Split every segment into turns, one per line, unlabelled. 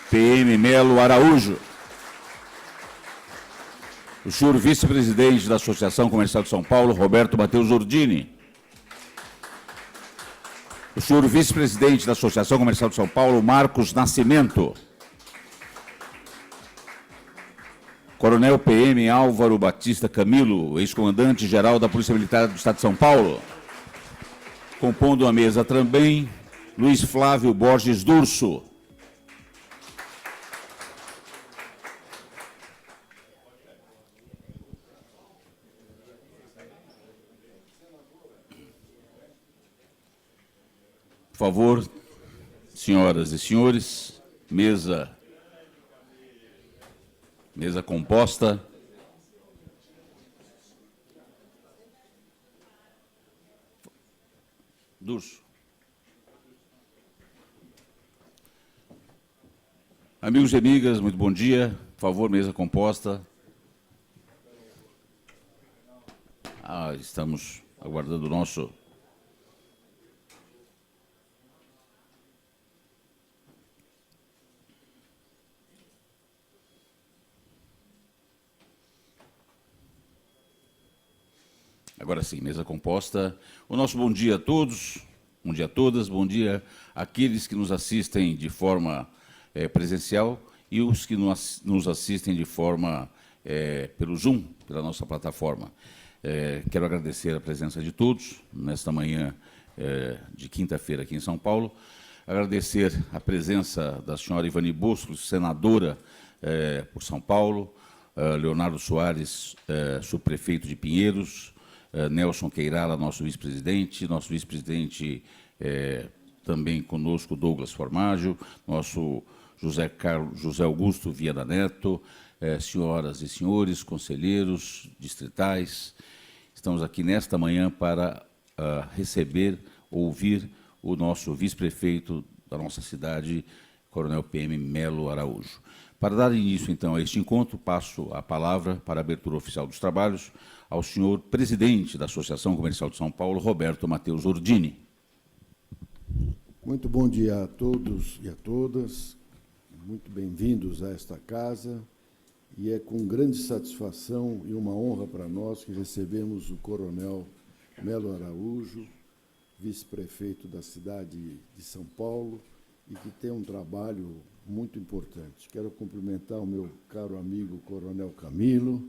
PM Melo Araújo. O senhor vice-presidente da Associação Comercial de São Paulo, Roberto Matheus Ordini. O senhor vice-presidente da Associação Comercial de São Paulo, Marcos Nascimento. Coronel PM Álvaro Batista Camilo, ex-comandante-geral da Polícia Militar do Estado de São Paulo. Compondo a mesa também, Luiz Flávio Borges Durso. Por favor, senhoras e senhores, mesa composta. Durso. Amigos e amigas, muito bom dia. Por favor, mesa composta. Estamos aguardando o nosso... Agora sim, mesa composta. O nosso bom dia a todos, bom dia a todas, bom dia àqueles que nos assistem de forma presencial e os que nos assistem de forma pelo Zoom, pela nossa plataforma. Quero agradecer a presença de todos nesta manhã de quinta-feira aqui em São Paulo. Agradecer a presença da senhora Ivani Bosco, senadora por São Paulo, Leonardo Soares, subprefeito de Pinheiros, Nelson Queirala, nosso vice-presidente também conosco, Douglas Formaggio, nosso José Augusto Viana Neto, senhoras e senhores, conselheiros distritais, estamos aqui nesta manhã para ouvir o nosso vice-prefeito da nossa cidade, Coronel PM Melo Araújo. Para dar início, então, a este encontro, passo a palavra para a abertura oficial dos trabalhos ao senhor presidente da Associação Comercial de São Paulo, Roberto Matheus Ordini.
Muito bom dia a todos e a todas, muito bem-vindos a esta casa, e é com grande satisfação e uma honra para nós que recebemos o Coronel Melo Araújo, vice-prefeito da cidade de São Paulo, e que tem um trabalho muito importante. Quero cumprimentar o meu caro amigo Coronel Camilo,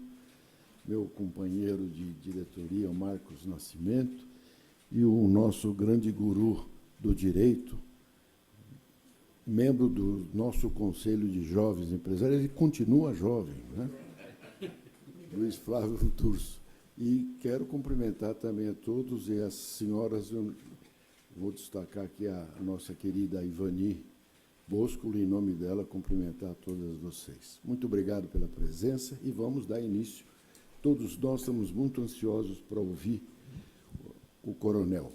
meu companheiro de diretoria, o Marcos Nascimento, e o nosso grande guru do direito, membro do nosso Conselho de Jovens Empresários, ele continua jovem, né? Luiz Flávio Durso. E quero cumprimentar também a todos e as senhoras, eu vou destacar aqui a nossa querida Ivani Bosco, em nome dela, cumprimentar a todas vocês. Muito obrigado pela presença e vamos dar início. Todos nós estamos muito ansiosos para ouvir o coronel.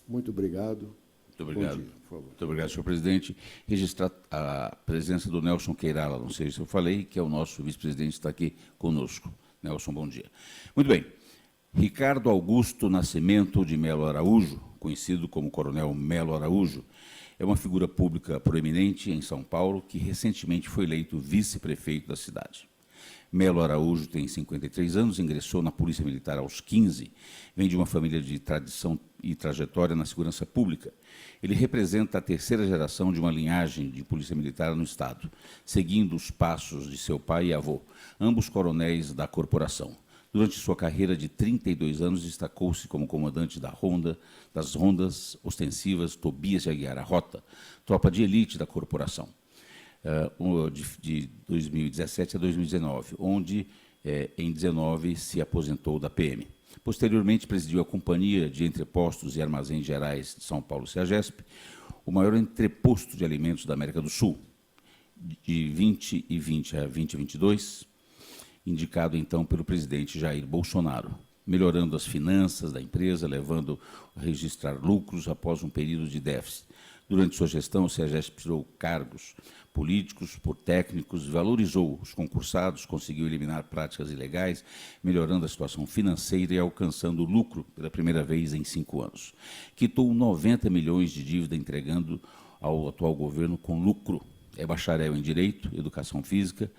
Muito obrigado.
Muito obrigado.
Bom dia, por favor.
Muito obrigado, senhor presidente. Registrar a presença do Nelson Queirala, não sei se eu falei, que é o nosso vice-presidente, está aqui conosco. Nelson, bom dia. Muito bem. Ricardo Augusto Nascimento de Melo Araújo, conhecido como Coronel Melo Araújo, é uma figura pública proeminente em São Paulo que recentemente foi eleito vice-prefeito da cidade. Melo Araújo tem 53 anos, ingressou na Polícia Militar aos 15, vem de uma família de tradição e trajetória na segurança pública. Ele representa a terceira geração de uma linhagem de Polícia Militar no Estado, seguindo os passos de seu pai e avô, ambos coronéis da corporação. Durante sua carreira de 32 anos, destacou-se como comandante das rondas ostensivas Tobias de Aguiar, a Rota, tropa de elite da corporação, de 2017 a 2019, onde, em 2019, se aposentou da PM. Posteriormente, presidiu a Companhia de Entrepostos e Armazéns Gerais de São Paulo, CEAGESP, o maior entreposto de alimentos da América do Sul, de 2020 a 2022, indicado, então, pelo presidente Jair Bolsonaro, melhorando as finanças da empresa, levando a registrar lucros após um período de déficit. Durante sua gestão, o CEAGESP tirou cargos políticos por técnicos, valorizou os concursados, conseguiu eliminar práticas ilegais, melhorando a situação financeira e alcançando lucro pela primeira vez em 5 anos. Quitou 90 milhões de dívida, entregando ao atual governo com lucro, É bacharel em Direito, Educação Física,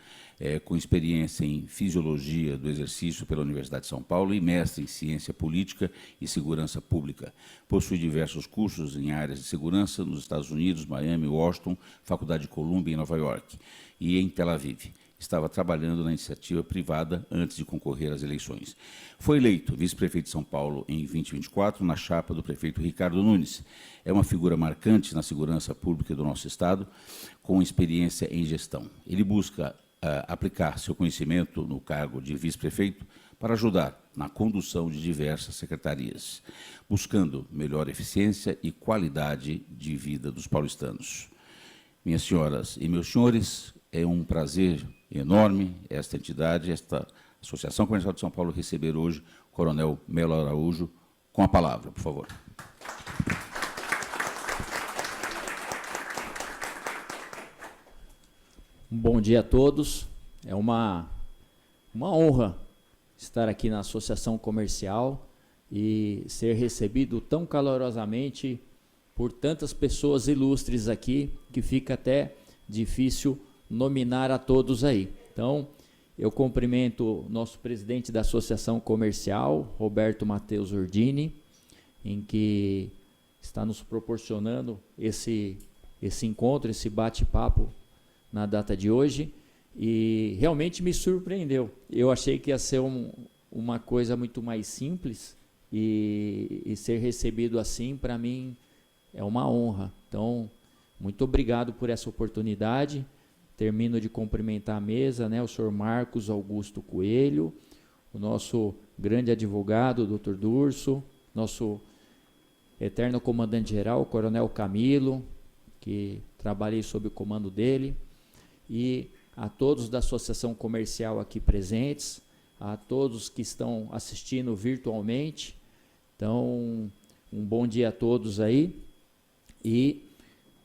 com experiência em Fisiologia do Exercício pela Universidade de São Paulo e mestre em Ciência Política e Segurança Pública. Possui diversos cursos em áreas de segurança nos Estados Unidos, Miami, Washington, Faculdade de Columbia em Nova York e em Tel Aviv. Estava trabalhando na iniciativa privada antes de concorrer às eleições. Foi eleito vice-prefeito de São Paulo em 2024, na chapa do prefeito Ricardo Nunes. É uma figura marcante na segurança pública do nosso Estado, com experiência em gestão. Ele busca aplicar seu conhecimento no cargo de vice-prefeito para ajudar na condução de diversas secretarias, buscando melhor eficiência e qualidade de vida dos paulistanos. Minhas senhoras e meus senhores, é um prazer enorme esta entidade, esta Associação Comercial de São Paulo, receber hoje o Coronel Melo Araújo com a palavra, por favor.
Bom dia a todos. É uma honra estar aqui na Associação Comercial e ser recebido tão calorosamente por tantas pessoas ilustres aqui, que fica até difícil nominar a todos aí. Então, eu cumprimento o nosso presidente da Associação Comercial, Roberto Matheus Ordini, em que está nos proporcionando esse encontro, esse bate-papo na data de hoje, e realmente me surpreendeu. Eu achei que ia ser uma coisa muito mais simples, e ser recebido assim, para mim, é uma honra. Então, muito obrigado por essa oportunidade. Termino de cumprimentar a mesa, né, o senhor Marcos Augusto Coelho, o nosso grande advogado, doutor Durso, nosso eterno comandante-geral, o coronel Camilo, que trabalhei sob o comando dele, e a todos da Associação Comercial aqui presentes, a todos que estão assistindo virtualmente. Então, um bom dia a todos aí, e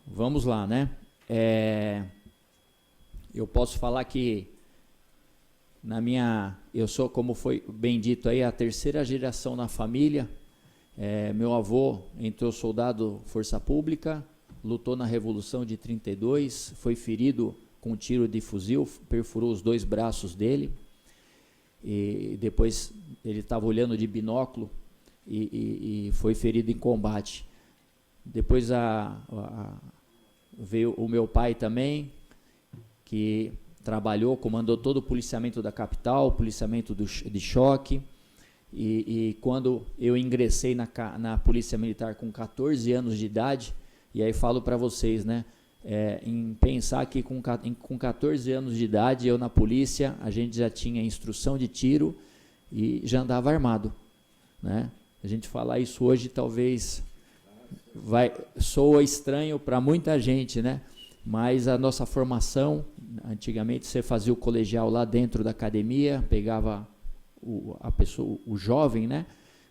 vamos lá, né? Eu posso falar que eu sou, como foi bem dito aí, a terceira geração na família. Meu avô entrou soldado Força Pública, lutou na Revolução de 32, foi ferido com um tiro de fuzil, perfurou os 2 braços dele, e depois ele estava olhando de binóculo e foi ferido em combate. Depois veio o meu pai também, que trabalhou, comandou todo o policiamento da capital, policiamento de choque, e quando eu ingressei na Polícia Militar com 14 anos de idade, e aí falo para vocês, né, em pensar que com 14 anos de idade, eu na polícia, a gente já tinha instrução de tiro e já andava armado, né? A gente falar isso hoje talvez soa estranho para muita gente, né? Mas a nossa formação, antigamente você fazia o colegial lá dentro da academia, pegava o jovem, né,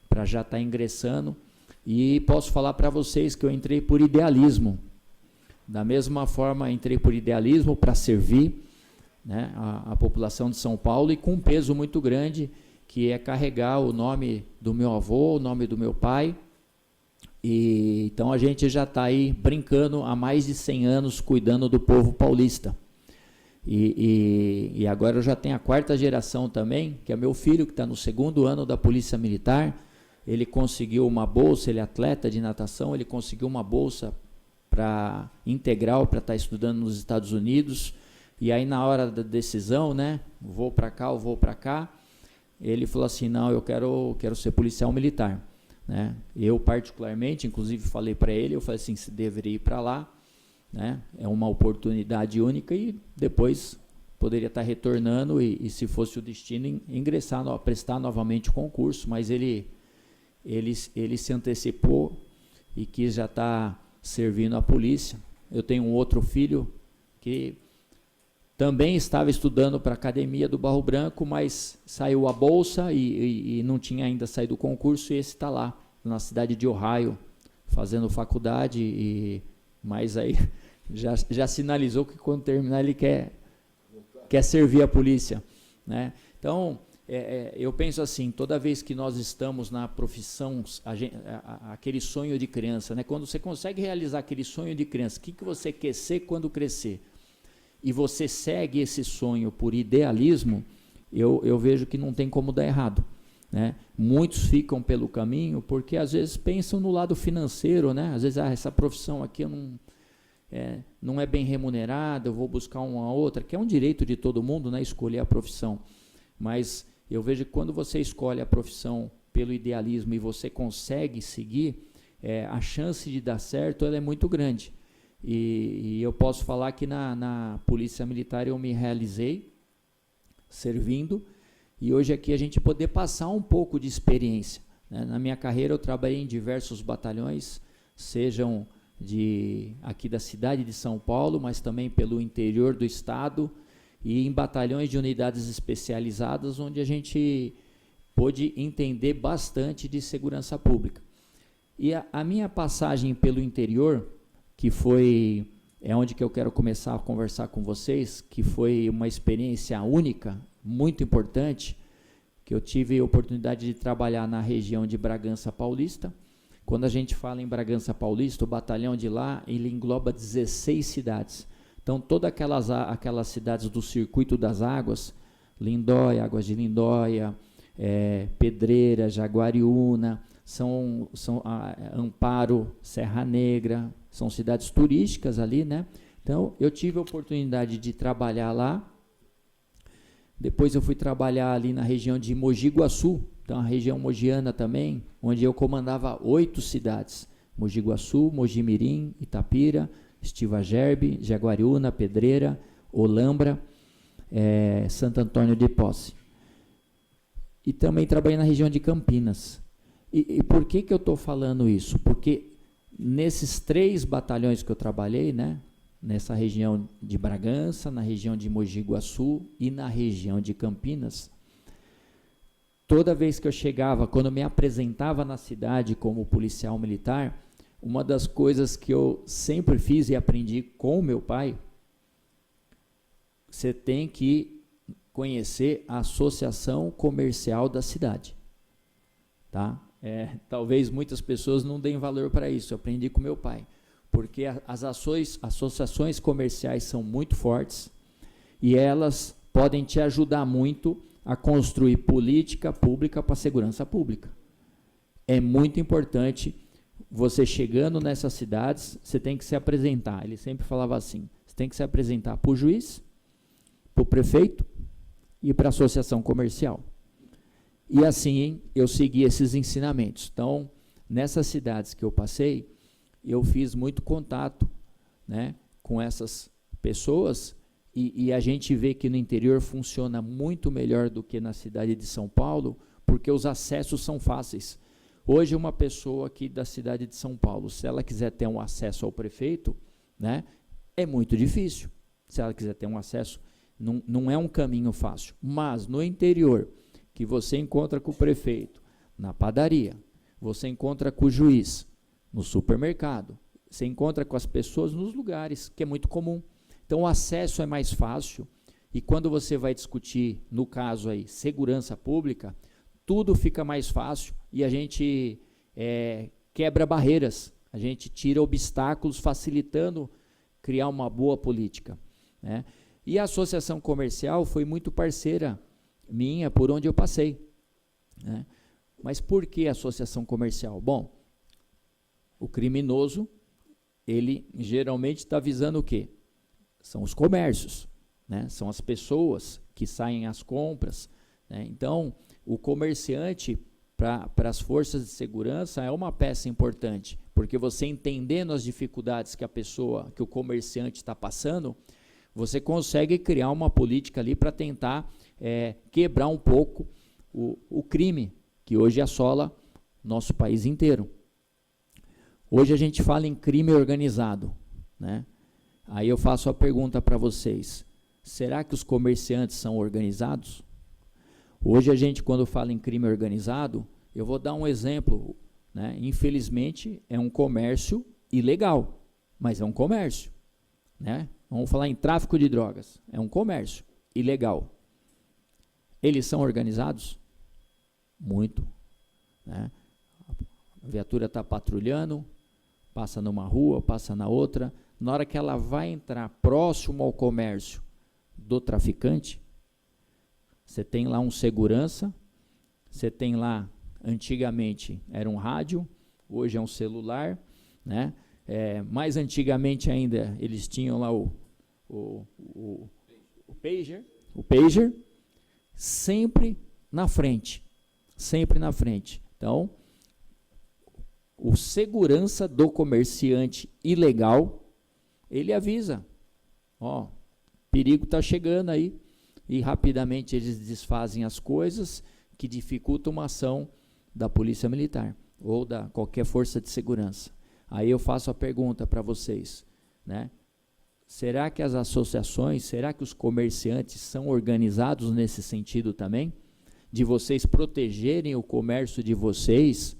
para já estar ingressando, e posso falar para vocês que eu entrei por idealismo. Da mesma forma, entrei por idealismo para servir, né, a população de São Paulo, e com um peso muito grande, que é carregar o nome do meu avô, o nome do meu pai. E então a gente já está aí brincando há mais de 100 anos cuidando do povo paulista. E agora eu já tenho a 4ª geração também, que é meu filho, que está no 2º ano da Polícia Militar. Ele conseguiu uma bolsa, ele é atleta de natação, ele conseguiu uma bolsa integral para estar estudando nos Estados Unidos. E aí na hora da decisão, né, vou para cá ou vou para cá, ele falou assim, não, eu quero ser policial militar. Né? Eu particularmente, inclusive falei para ele, eu falei assim, você deveria ir para lá, né? É uma oportunidade única, e depois poderia estar retornando e se fosse o destino, prestar novamente o concurso, mas ele se antecipou e quis já estar servindo a polícia. Eu tenho um outro filho que também estava estudando para a Academia do Barro Branco, mas saiu a bolsa e não tinha ainda saído o concurso, e esse está lá, na cidade de Ohio, fazendo faculdade, mas aí já sinalizou que quando terminar ele quer servir a polícia, né? Então, eu penso assim, toda vez que nós estamos na profissão, aquele sonho de criança, né? Quando você consegue realizar aquele sonho de criança, o que você quer ser quando crescer? e você segue esse sonho por idealismo, eu vejo que não tem como dar errado, né? Muitos ficam pelo caminho porque às vezes pensam no lado financeiro, né? Às vezes, essa profissão aqui não é bem remunerada, eu vou buscar uma outra, que é um direito de todo mundo, né? Escolher a profissão. Mas eu vejo que quando você escolhe a profissão pelo idealismo e você consegue seguir, a chance de dar certo ela é muito grande. E eu posso falar que na Polícia Militar eu me realizei servindo, e hoje aqui a gente poder passar um pouco de experiência, né? Na minha carreira eu trabalhei em diversos batalhões, sejam aqui da cidade de São Paulo, mas também pelo interior do estado, e em batalhões de unidades especializadas, onde a gente pôde entender bastante de segurança pública. E a minha passagem pelo interior, que é onde que eu quero começar a conversar com vocês, que foi uma experiência única, muito importante, que eu tive a oportunidade de trabalhar na região de Bragança Paulista. Quando a gente fala em Bragança Paulista, o batalhão de lá, ele engloba 16 cidades. Então, todas aquelas cidades do Circuito das Águas, Lindóia, Águas de Lindóia, Pedreira, Jaguariúna, Amparo, Serra Negra, são cidades turísticas ali, né? Então, eu tive a oportunidade de trabalhar lá. Depois eu fui trabalhar ali na região de Mogi Guaçu, então a região mogiana também, onde eu comandava 8 cidades. Mogi Guaçu, Mogi Mirim, Itapira, Estiva Gerbe, Jaguariúna, Pedreira, Olambra, Santo Antônio de Posse. E também trabalhei na região de Campinas. E por que eu estou falando isso? Porque nesses 3 batalhões que eu trabalhei, né, nessa região de Bragança, na região de Mogi Guaçu e na região de Campinas, toda vez que eu chegava, quando eu me apresentava na cidade como policial militar, uma das coisas que eu sempre fiz e aprendi com o meu pai, você tem que conhecer a associação comercial da cidade, tá? Talvez muitas pessoas não deem valor para isso, eu aprendi com meu pai, porque as associações comerciais são muito fortes e elas podem te ajudar muito a construir política pública para a segurança pública. É muito importante, você chegando nessas cidades, você tem que se apresentar. Ele sempre falava assim, você tem que se apresentar para o juiz, para o prefeito e para a associação comercial. E assim eu segui esses ensinamentos. Então, nessas cidades que eu passei, eu fiz muito contato, né, com essas pessoas e a gente vê que no interior funciona muito melhor do que na cidade de São Paulo, porque os acessos são fáceis. Hoje uma pessoa aqui da cidade de São Paulo, se ela quiser ter um acesso ao prefeito, né, é muito difícil. Se ela quiser ter um acesso, não é um caminho fácil. Mas no interior, que você encontra com o prefeito na padaria, você encontra com o juiz no supermercado, você encontra com as pessoas nos lugares, que é muito comum. Então, o acesso é mais fácil, e quando você vai discutir, no caso aí, segurança pública, tudo fica mais fácil, e a gente quebra barreiras, a gente tira obstáculos, facilitando criar uma boa política, né? E a associação comercial foi muito parceira minha por onde eu passei, né? Mas por que a associação comercial? Bom, o criminoso, ele geralmente está visando o quê? São os comércios, né? São as pessoas que saem às compras, né? Então, o comerciante, para as forças de segurança, é uma peça importante, porque você entendendo as dificuldades que o comerciante está passando, você consegue criar uma política ali para tentar quebrar um pouco o crime, que hoje assola nosso país inteiro. Hoje a gente fala em crime organizado, né? Aí eu faço a pergunta para vocês, será que os comerciantes são organizados? Hoje a gente, quando fala em crime organizado, eu vou dar um exemplo, né? Infelizmente é um comércio ilegal, mas é um comércio, né? Vamos falar em tráfico de drogas, é um comércio ilegal. Eles são organizados? Muito, né? A viatura está patrulhando, passa numa rua, passa na outra, na hora que ela vai entrar próximo ao comércio do traficante, você tem lá um segurança, você tem lá, antigamente era um rádio, hoje é um celular, né? Mais antigamente ainda eles tinham lá o pager, sempre na frente. Então, o segurança do comerciante ilegal, ele avisa, ó, perigo está chegando aí, e rapidamente eles desfazem as coisas que dificultam uma ação da Polícia Militar ou da qualquer força de segurança. Aí eu faço a pergunta para vocês, né? Será que as associações, será que os comerciantes são organizados nesse sentido também? De vocês protegerem o comércio de vocês,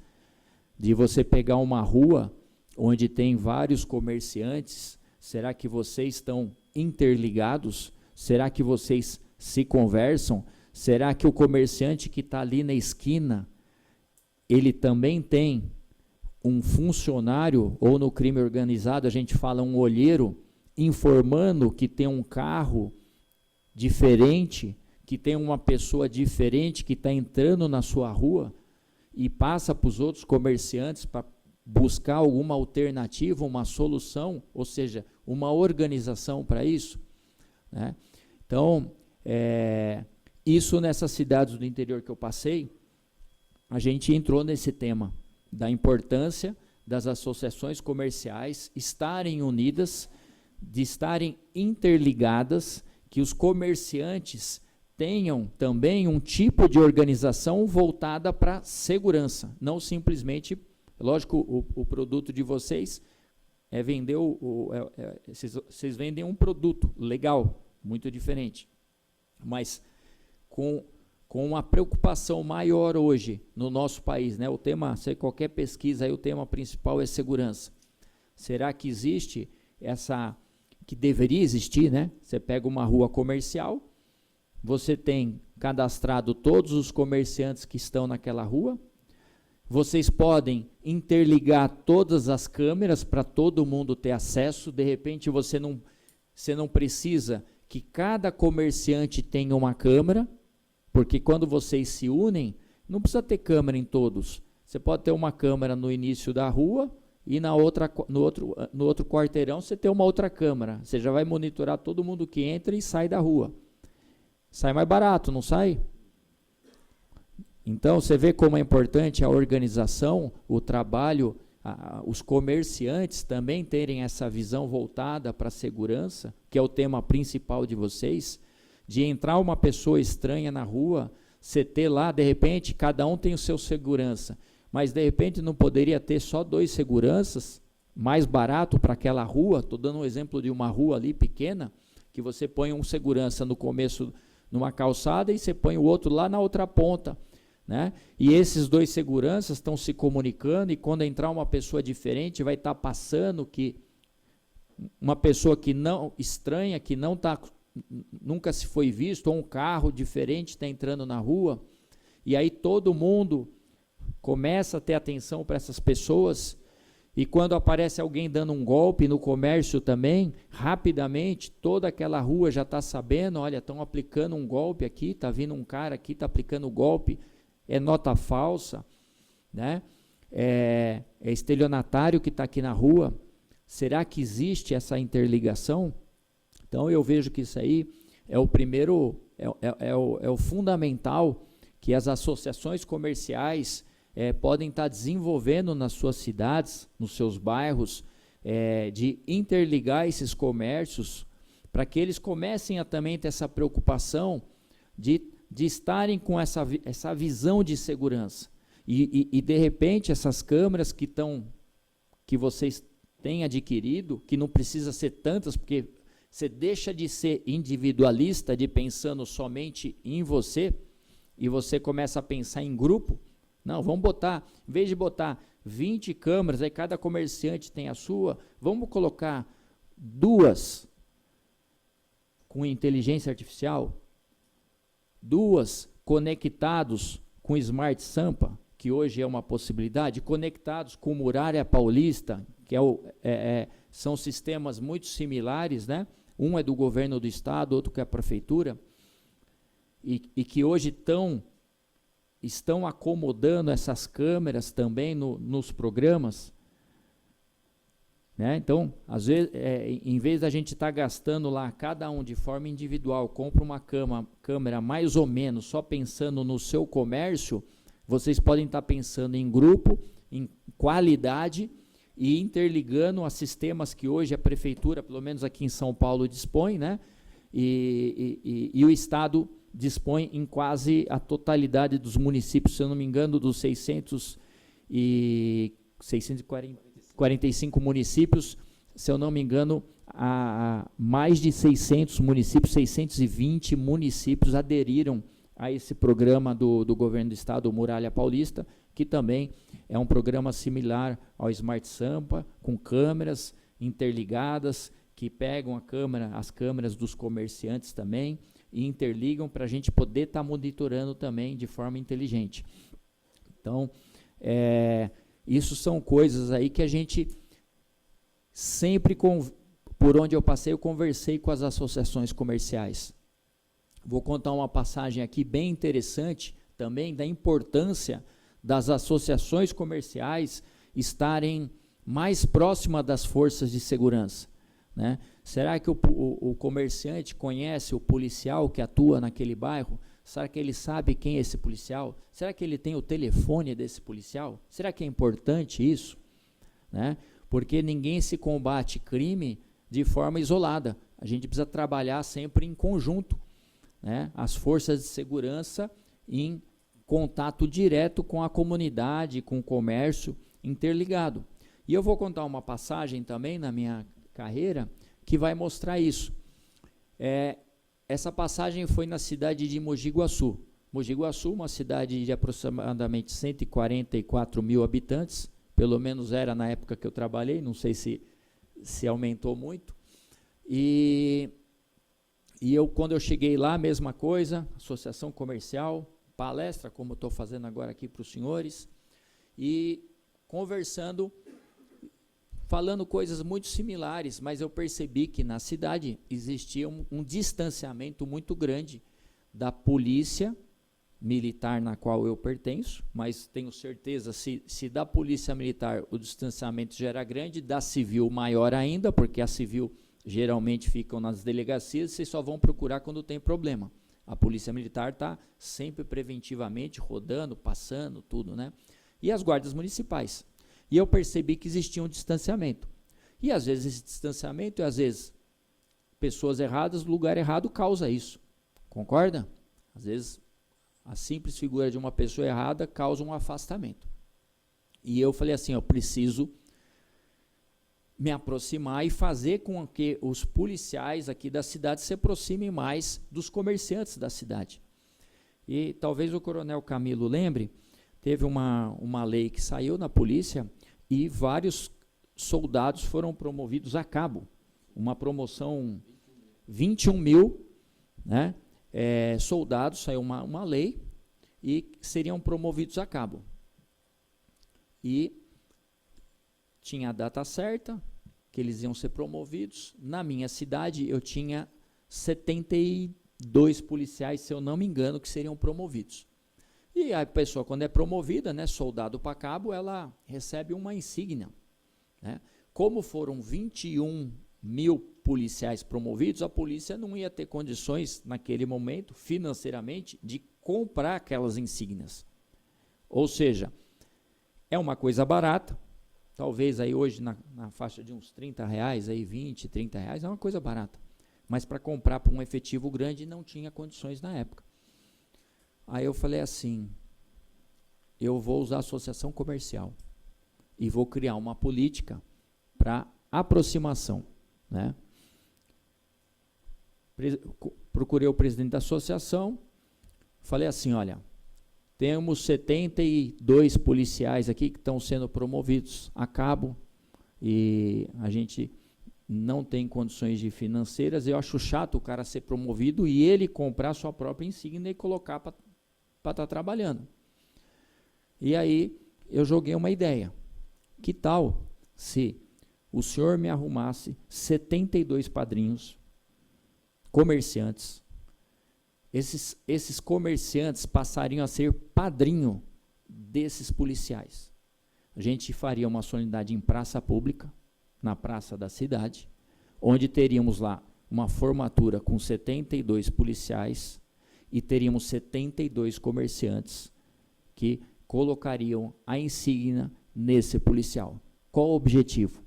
de você pegar uma rua onde tem vários comerciantes, será que vocês estão interligados? Será que vocês se conversam? Será que o comerciante que está ali na esquina, ele também tem um funcionário, ou no crime organizado a gente fala um olheiro, informando que tem um carro diferente, que tem uma pessoa diferente que está entrando na sua rua e passa para os outros comerciantes para buscar alguma alternativa, uma solução, ou seja, uma organização para isso, né? Então, isso nessas cidades do interior que eu passei, a gente entrou nesse tema da importância das associações comerciais estarem unidas, de estarem interligadas, que os comerciantes tenham também um tipo de organização voltada para segurança, não simplesmente, lógico, o produto de vocês é vender, vocês vendem um produto legal, muito diferente, mas com uma preocupação maior hoje no nosso país, né? O tema, se qualquer pesquisa, aí o tema principal é segurança. Será que existe que deveria existir, né? Você pega uma rua comercial, você tem cadastrado todos os comerciantes que estão naquela rua, vocês podem interligar todas as câmeras para todo mundo ter acesso, de repente você não precisa que cada comerciante tenha uma câmera, porque quando vocês se unem, não precisa ter câmera em todos. Você pode ter uma câmera no início da rua e no outro quarteirão você tem uma outra câmera. Você já vai monitorar todo mundo que entra e sai da rua. Sai mais barato, não sai? Então, você vê como é importante a organização, o trabalho, os comerciantes também terem essa visão voltada para a segurança, que é o tema principal de vocês, de entrar uma pessoa estranha na rua, você ter lá, de repente, cada um tem o seu segurança, mas de repente não poderia ter só 2 seguranças, mais barato para aquela rua. Estou dando um exemplo de uma rua ali pequena, que você põe um segurança no começo, numa calçada, e você põe o outro lá na outra ponta, né? E esses 2 seguranças estão se comunicando, e quando entrar uma pessoa diferente, vai estar passando que uma pessoa que não estranha, que não está, nunca se foi visto, ou um carro diferente está entrando na rua, e aí todo mundo começa a ter atenção para essas pessoas, e quando aparece alguém dando um golpe no comércio também, rapidamente toda aquela rua já está sabendo, olha, estão aplicando um golpe aqui, está vindo um cara aqui, está aplicando o golpe, é nota falsa, né? É estelionatário que está aqui na rua. Será que existe essa interligação? Então eu vejo que isso aí é o primeiro, é o fundamental que as associações comerciais podem estar desenvolvendo nas suas cidades, nos seus bairros, de interligar esses comércios, para que eles comecem a também ter essa preocupação de estarem com essa visão de segurança. E de repente, essas câmeras que vocês têm adquirido, que não precisa ser tantas, porque você deixa de ser individualista, de pensando somente em você, e você começa a pensar em grupo. Não, vamos botar, em vez de botar 20 câmeras, aí cada comerciante tem a sua, vamos colocar 2 com inteligência artificial, 2 conectados com Smart Sampa, que hoje é uma possibilidade, conectados com Muralha Paulista, que são sistemas muito similares, né? Um é do governo do estado, outro que é a prefeitura, e que hoje estão acomodando essas câmeras também nos programas, né? Então, às vezes, em vez da gente estar gastando lá, cada um de forma individual, compra uma câmera mais ou menos, só pensando no seu comércio, vocês podem estar pensando em grupo, em qualidade e interligando a sistemas que hoje a prefeitura, pelo menos aqui em São Paulo, dispõe, né? E o estado dispõe em quase a totalidade dos municípios, se eu não me engano, dos 645 municípios, se eu não me engano, a mais de 600 municípios, 620 municípios aderiram a esse programa do governo do estado, o Muralha Paulista, que também é um programa similar ao Smart Sampa, com câmeras interligadas, que pegam as câmeras dos comerciantes também, e interligam para a gente poder estar monitorando também de forma inteligente. Então, isso são coisas aí que a gente sempre, por onde eu passei, eu conversei com as associações comerciais. Vou contar uma passagem aqui bem interessante também da importância das associações comerciais estarem mais próximas das forças de segurança, né? Será que o comerciante conhece o policial que atua naquele bairro? Será que ele sabe quem é esse policial? Será que ele tem o telefone desse policial? Será que é importante isso? Né? Porque ninguém se combate crime de forma isolada. A gente precisa trabalhar sempre em conjunto, né? As forças de segurança em contato direto com a comunidade, com o comércio interligado. E eu vou contar uma passagem também na minha carreira que vai mostrar isso. Essa passagem foi na cidade de Mogi Guaçu. Mogi Guaçu, uma cidade de aproximadamente 144 mil habitantes, pelo menos era na época que eu trabalhei, não sei se aumentou muito. E quando eu cheguei lá, mesma coisa, associação comercial, palestra, como eu estou fazendo agora aqui para os senhores, e conversando, falando coisas muito similares, mas eu percebi que na cidade existia um distanciamento muito grande da polícia militar na qual eu pertenço, mas tenho certeza, se da polícia militar o distanciamento já era grande, da civil maior ainda, porque a civil geralmente ficam nas delegacias, vocês só vão procurar quando tem problema. A polícia militar está sempre preventivamente rodando, passando, tudo, né? E as guardas municipais. E eu percebi que existia um distanciamento. E às vezes esse distanciamento, e às vezes pessoas erradas, lugar errado causa isso. Concorda? Às vezes a simples figura de uma pessoa errada causa um afastamento. E eu falei assim, eu preciso me aproximar e fazer com que os policiais aqui da cidade se aproximem mais dos comerciantes da cidade. E talvez o coronel Camilo lembre, teve uma lei que saiu na polícia e vários soldados foram promovidos a cabo. Uma promoção, 21 mil, né, soldados, saiu uma lei e seriam promovidos a cabo. E tinha a data certa, que eles iam ser promovidos. Na minha cidade, eu tinha 72 policiais, se eu não me engano, que seriam promovidos. E a pessoa, quando é promovida, né, soldado para cabo, ela recebe uma insígnia, né? Como foram 21 mil policiais promovidos, a polícia não ia ter condições, naquele momento, financeiramente, de comprar aquelas insígnias. Ou seja, é uma coisa barata, talvez aí hoje na faixa de uns R$30, aí 20, R$30, é uma coisa barata. Mas para comprar para um efetivo grande não tinha condições na época. Aí eu falei assim, eu vou usar a associação comercial e vou criar uma política para aproximação, né? Procurei o presidente da associação, falei assim, olha, temos 72 policiais aqui que estão sendo promovidos a cabo e a gente não tem condições de financeiras, eu acho chato o cara ser promovido e ele comprar sua própria insígnia e colocar para estar trabalhando. E aí eu joguei uma ideia. Que tal se o senhor me arrumasse 72 padrinhos, comerciantes. Esses comerciantes passariam a ser padrinho desses policiais. A gente faria uma solenidade em praça pública, na praça da cidade, onde teríamos lá uma formatura com 72 policiais e teríamos 72 comerciantes que colocariam a insígnia nesse policial. Qual o objetivo?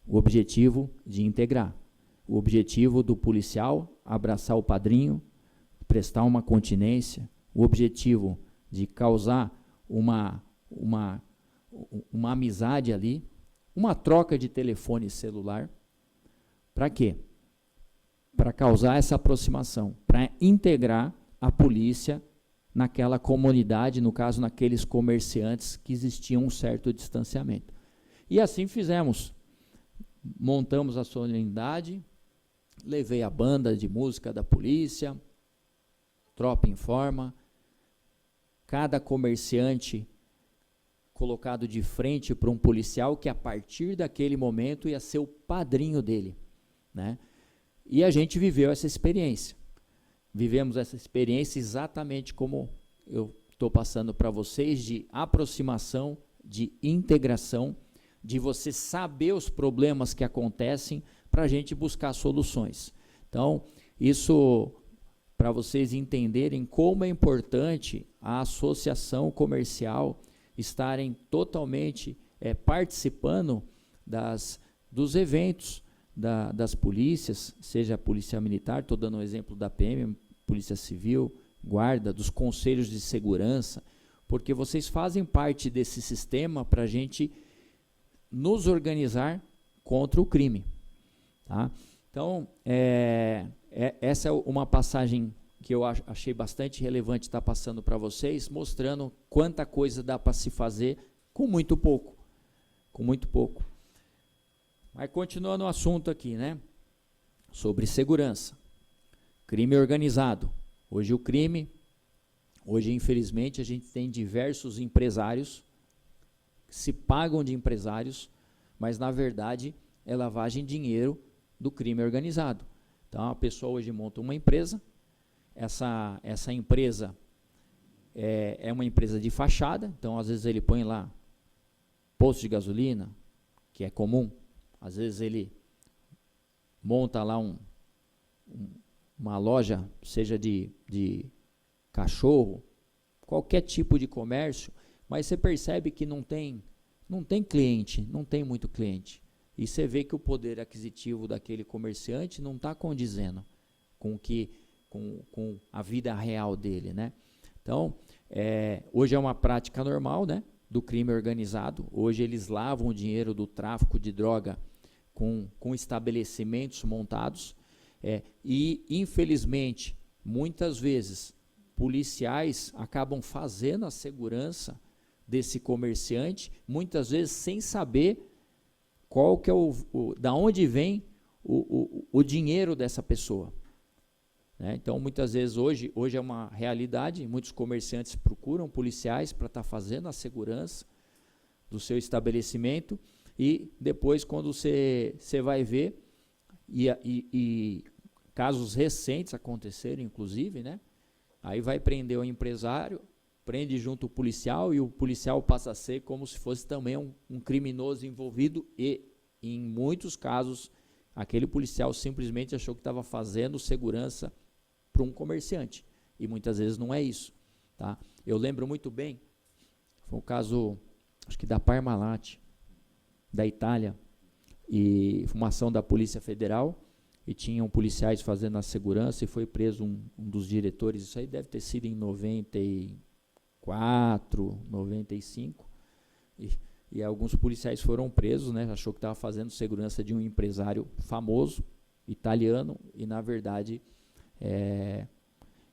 O objetivo de integrar. O objetivo do policial abraçar o padrinho, prestar uma continência, o objetivo de causar uma amizade ali, uma troca de telefone celular. Para quê? Para causar essa aproximação, para integrar a polícia naquela comunidade, no caso, naqueles comerciantes que existiam um certo distanciamento. E assim fizemos. Montamos a solenidade, levei a banda de música da polícia, tropa em forma, cada comerciante colocado de frente para um policial que a partir daquele momento ia ser o padrinho dele, né? E a gente viveu essa experiência. Vivemos essa experiência exatamente como eu estou passando para vocês, de aproximação, de integração, de você saber os problemas que acontecem para a gente buscar soluções. Então, isso para vocês entenderem como é importante a associação comercial estarem totalmente participando dos eventos das polícias, seja a polícia militar, estou dando um exemplo da PM, polícia civil, guarda, dos conselhos de segurança, porque vocês fazem parte desse sistema para a gente nos organizar contra o crime. Tá? Então, essa é uma passagem que eu achei bastante relevante estar passando para vocês, mostrando quanta coisa dá para se fazer com muito pouco. Com muito pouco. Mas continuando o assunto aqui, né? Sobre segurança. Crime organizado. Hoje infelizmente, a gente tem diversos empresários que se pagam de empresários, mas na verdade é lavagem de dinheiro do crime organizado. Então a pessoa hoje monta uma empresa, essa empresa é uma empresa de fachada, então às vezes ele põe lá posto de gasolina, que é comum, às vezes ele monta lá uma loja, seja de cachorro, qualquer tipo de comércio, mas você percebe que não tem cliente, não tem muito cliente. E você vê que o poder aquisitivo daquele comerciante não está condizendo com a vida real dele, né? Então, hoje é uma prática normal, né, do crime organizado. Hoje eles lavam o dinheiro do tráfico de droga com estabelecimentos montados. E, infelizmente, muitas vezes, policiais acabam fazendo a segurança desse comerciante, muitas vezes sem saber qual que é da onde vem o dinheiro dessa pessoa. Né? Então, muitas vezes, hoje é uma realidade, muitos comerciantes procuram policiais para estar fazendo a segurança do seu estabelecimento, e depois, quando você vai ver, e casos recentes aconteceram, inclusive, né? Aí vai prender o empresário, prende junto o policial, e o policial passa a ser como se fosse também um criminoso envolvido, e em muitos casos aquele policial simplesmente achou que estava fazendo segurança para um comerciante, e muitas vezes não é isso, tá? Eu lembro muito bem, foi um caso, acho que da Parmalat, da Itália, e uma ação da Polícia Federal, e tinham policiais fazendo a segurança, e foi preso um dos diretores. Isso aí deve ter sido em 94, 95, e alguns policiais foram presos, né? Achou que estava fazendo segurança de um empresário famoso, italiano, e na verdade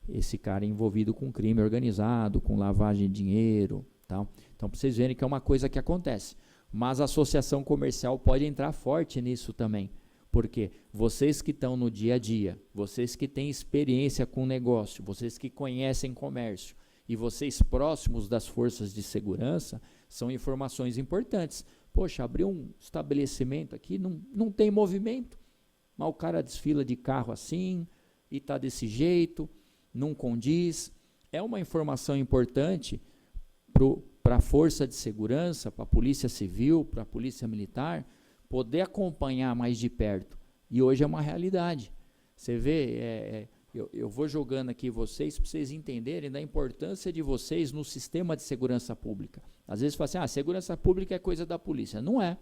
esse cara é envolvido com crime organizado, com lavagem de dinheiro, tal. Então, para vocês verem que é uma coisa que acontece. Mas a associação comercial pode entrar forte nisso também, porque vocês que estão no dia a dia, vocês que têm experiência com negócio, vocês que conhecem comércio, e vocês próximos das forças de segurança, são informações importantes, Poxa, abriu um estabelecimento aqui, não tem movimento, mas o cara desfila de carro assim, e está desse jeito, não condiz. É uma informação importante para a força de segurança, para a polícia civil, para a polícia militar, poder acompanhar mais de perto. E hoje é uma realidade. Você vê, eu vou jogando aqui vocês para vocês entenderem da importância de vocês no sistema de segurança pública. Às vezes fala assim, segurança pública é coisa da polícia. Não é.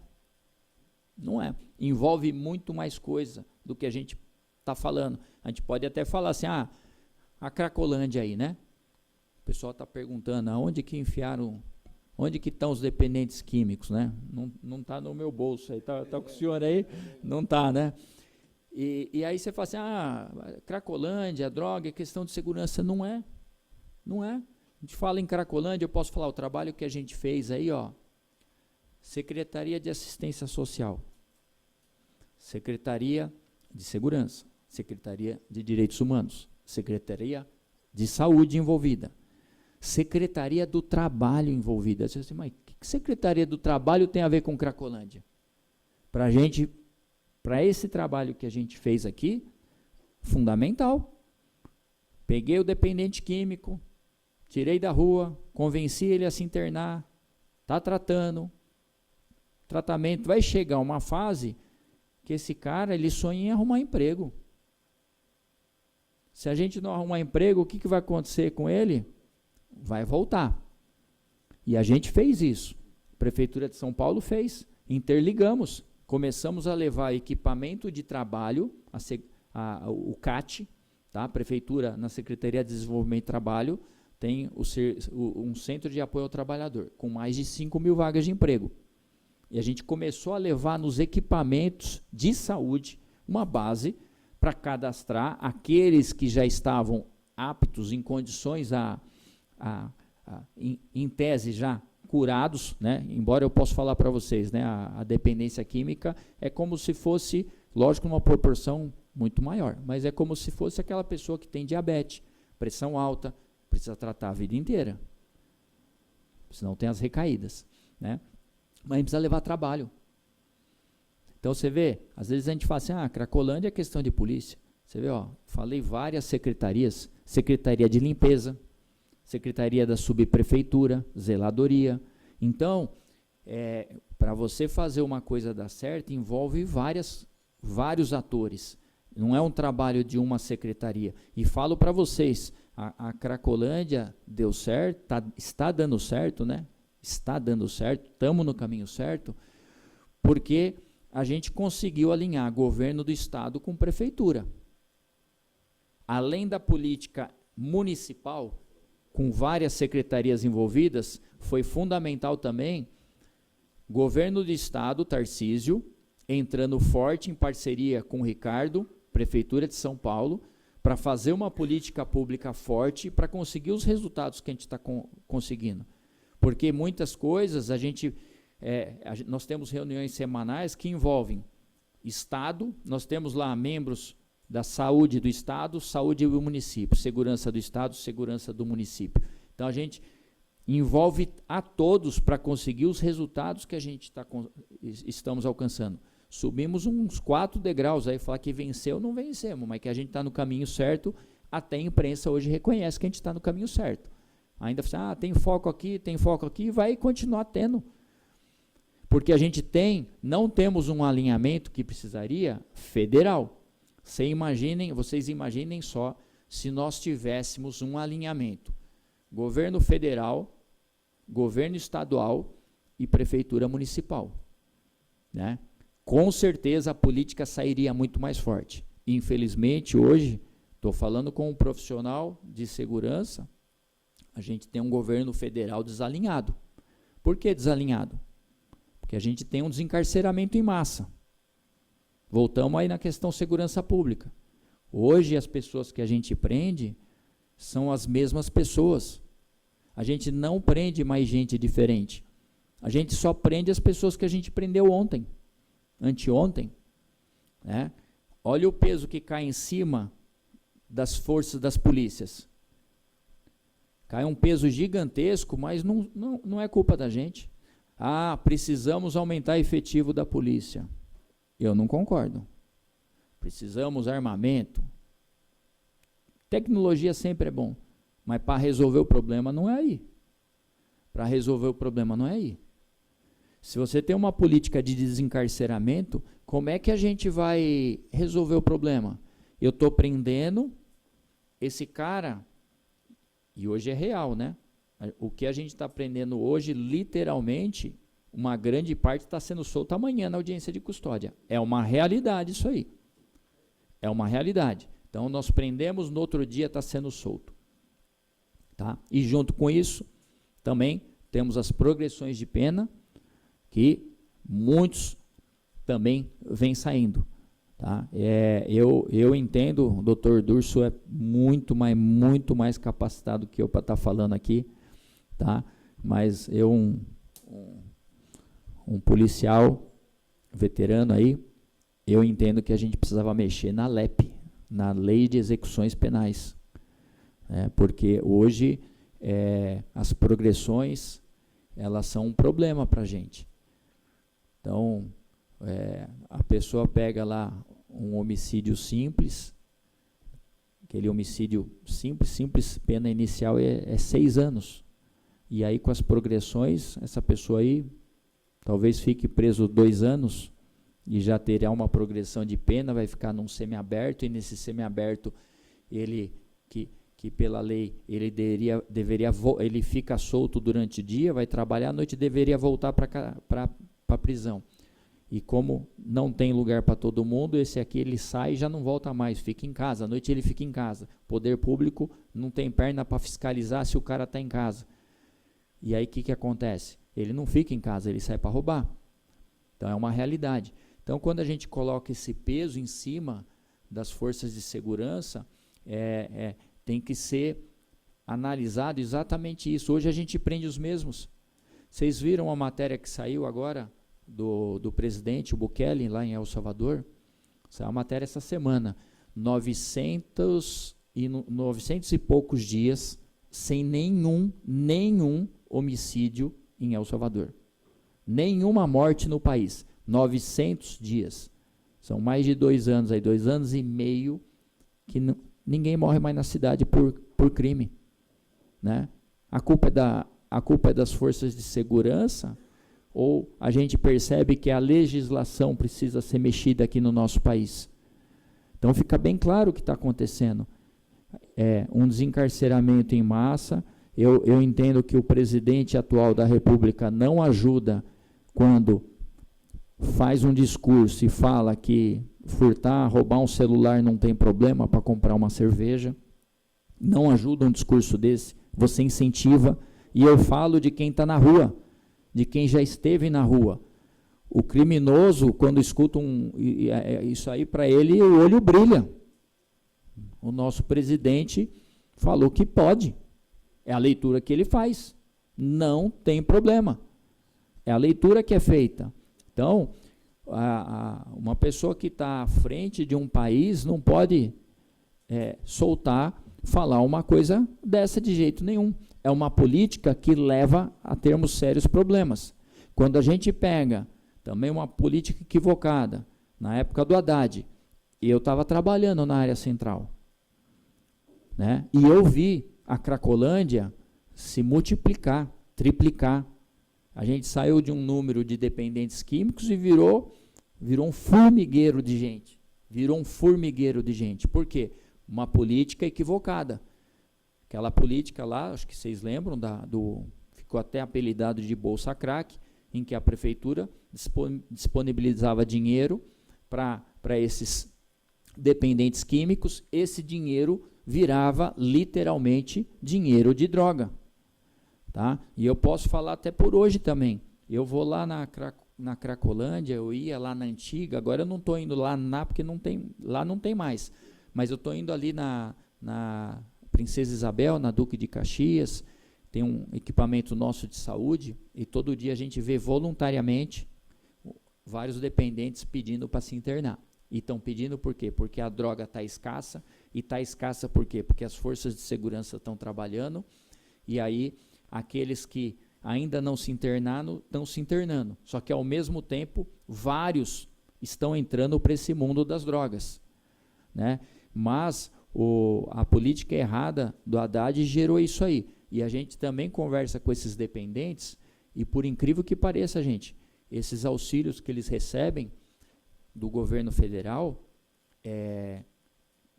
Não é. Envolve muito mais coisa do que a gente está falando. A gente pode até falar assim, a Cracolândia aí, né? O pessoal está perguntando, aonde que enfiaram, onde que estão os dependentes químicos, né? Não está no meu bolso aí, tá com o senhor aí? Não está, né? E aí você fala assim, Cracolândia, droga, é questão de segurança. Não é. Não é. A gente fala em Cracolândia, eu posso falar o trabalho que a gente fez aí, ó. Secretaria de Assistência Social, Secretaria de Segurança, Secretaria de Direitos Humanos, Secretaria de Saúde envolvida, Secretaria do Trabalho envolvida. Você diz assim, mas o que Secretaria do Trabalho tem a ver com Cracolândia? Para esse trabalho que a gente fez aqui, fundamental. Peguei o dependente químico, tirei da rua, convenci ele a se internar, está tratando, tratamento, vai chegar uma fase que esse cara, ele sonha em arrumar emprego. Se a gente não arrumar emprego, o que vai acontecer com ele? Vai voltar. E a gente fez isso. A Prefeitura de São Paulo fez. Interligamos. Começamos a levar equipamento de trabalho, o CAT, tá? A Prefeitura, na Secretaria de Desenvolvimento e Trabalho, tem um Centro de Apoio ao Trabalhador, com mais de 5.000 vagas de emprego. E a gente começou a levar nos equipamentos de saúde uma base para cadastrar aqueles que já estavam aptos, em condições em tese já curados, né? Embora eu possa falar para vocês, né? A dependência química é como se fosse, lógico, numa proporção muito maior, mas é como se fosse aquela pessoa que tem diabetes, pressão alta, precisa tratar a vida inteira, senão tem as recaídas, né? Mas precisa levar trabalho. Então você vê, às vezes a gente fala assim, Cracolândia é questão de polícia. Você vê, falei várias secretarias, Secretaria de Limpeza, Secretaria da Subprefeitura, Zeladoria. Então, para você fazer uma coisa dar certo, envolve vários atores. Não é um trabalho de uma secretaria. E falo para vocês, a Cracolândia deu certo, está dando certo, né? Está dando certo, estamos no caminho certo, porque a gente conseguiu alinhar governo do estado com prefeitura. Além da política municipal, com várias secretarias envolvidas, foi fundamental também governo do estado, Tarcísio, entrando forte em parceria com o Ricardo, Prefeitura de São Paulo, para fazer uma política pública forte para conseguir os resultados que a gente está conseguindo. Porque muitas coisas, nós temos reuniões semanais que envolvem Estado, nós temos lá membros da saúde do Estado, saúde do município, segurança do Estado, segurança do município. Então, a gente envolve a todos para conseguir os resultados que a gente estamos alcançando. Subimos uns 4 degraus aí, falar que venceu, não vencemos, mas que a gente está no caminho certo, até a imprensa hoje reconhece que a gente está no caminho certo. Ainda tem foco aqui, e vai continuar tendo. Porque a gente não temos um alinhamento que precisaria federal. Vocês imaginem só se nós tivéssemos um alinhamento. Governo federal, governo estadual e prefeitura municipal. Né? Com certeza a política sairia muito mais forte. Infelizmente, hoje, estou falando com um profissional de segurança, a gente tem um governo federal desalinhado. Por que desalinhado? Porque a gente tem um desencarceramento em massa. Voltamos aí na questão segurança pública. Hoje as pessoas que a gente prende são as mesmas pessoas. A gente não prende mais gente diferente. A gente só prende as pessoas que a gente prendeu ontem, anteontem. Né? Olha o peso que cai em cima das forças das polícias. Cai um peso gigantesco, mas não é culpa da gente. Precisamos aumentar o efetivo da polícia. Eu não concordo. Precisamos armamento. Tecnologia sempre é bom, mas para resolver o problema não é aí. Para resolver o problema não é aí. Se você tem uma política de desencarceramento, como é que a gente vai resolver o problema? Eu estou prendendo esse cara, e hoje é real, né? O que a gente está prendendo hoje, literalmente, uma grande parte está sendo solta amanhã na audiência de custódia. É uma realidade isso aí. É uma realidade. Então, nós prendemos, no outro dia está sendo solto. Tá? E junto com isso, também temos as progressões de pena, que muitos também vêm saindo. Tá? Eu entendo, o doutor Durso é muito mais capacitado que eu para estar falando aqui, tá? Mas eu, um policial veterano aí, eu entendo que a gente precisava mexer na LEP, na Lei de Execuções Penais, né? Porque hoje as progressões, elas são um problema para a gente. Então, a pessoa pega lá um homicídio simples, aquele homicídio simples, pena inicial é 6 anos. E aí, com as progressões, essa pessoa aí talvez fique preso 2 anos e já terá uma progressão de pena, vai ficar num semiaberto, e nesse semiaberto, ele, que pela lei, ele ele fica solto durante o dia, vai trabalhar à noite, deveria voltar para a prisão. E como não tem lugar para todo mundo, esse aqui ele sai e já não volta mais, fica em casa, à noite ele fica em casa. O poder público não tem perna para fiscalizar se o cara está em casa. E aí o que acontece? Ele não fica em casa, ele sai para roubar. Então é uma realidade. Então quando a gente coloca esse peso em cima das forças de segurança, tem que ser analisado exatamente isso. Hoje a gente prende os mesmos. Vocês viram a matéria que saiu agora do presidente, o Bukele, lá em El Salvador? Saiu a matéria essa semana. 900 e poucos dias sem nenhum homicídio em El Salvador. Nenhuma morte no país. 900 dias. São mais de 2 anos, 2 anos e meio, que ninguém morre mais na cidade por crime. Né? A culpa é das forças de segurança, ou a gente percebe que a legislação precisa ser mexida aqui no nosso país? Então fica bem claro o que está acontecendo. Um desencarceramento em massa. Eu entendo que o presidente atual da República não ajuda quando faz um discurso e fala que furtar, roubar um celular não tem problema para comprar uma cerveja. Não ajuda um discurso desse, você incentiva. E eu falo de quem está na rua, de quem já esteve na rua. O criminoso, quando escuta isso aí, para ele, o olho brilha. O nosso presidente falou que pode. É a leitura que ele faz. Não tem problema. É a leitura que é feita. Então, uma pessoa que está à frente de um país não pode falar uma coisa dessa de jeito nenhum. É uma política que leva a termos sérios problemas. Quando a gente pega também uma política equivocada, na época do Haddad, eu estava trabalhando na área central, né? E eu vi a Cracolândia se multiplicar, triplicar. A gente saiu de um número de dependentes químicos e virou um formigueiro de gente. Virou um formigueiro de gente. Por quê? Uma política equivocada. Aquela política lá, acho que vocês lembram, ficou até apelidado de Bolsa Crack, em que a prefeitura disponibilizava dinheiro para esses dependentes químicos. Esse dinheiro virava literalmente dinheiro de droga. Tá? E eu posso falar até por hoje também. Eu vou lá na Cracolândia, eu ia lá na antiga, agora eu não estou indo lá porque lá não tem mais. Mas eu estou indo ali na Princesa Isabel, na Duque de Caxias, tem um equipamento nosso de saúde, e todo dia a gente vê voluntariamente vários dependentes pedindo para se internar. E estão pedindo por quê? Porque a droga está escassa, e está escassa por quê? Porque as forças de segurança estão trabalhando, e aí aqueles que ainda não se internaram, estão se internando. Só que, ao mesmo tempo, vários estão entrando para esse mundo das drogas, né? Mas a política errada do Haddad gerou isso aí. E a gente também conversa com esses dependentes, e por incrível que pareça, gente, esses auxílios que eles recebem do governo federal,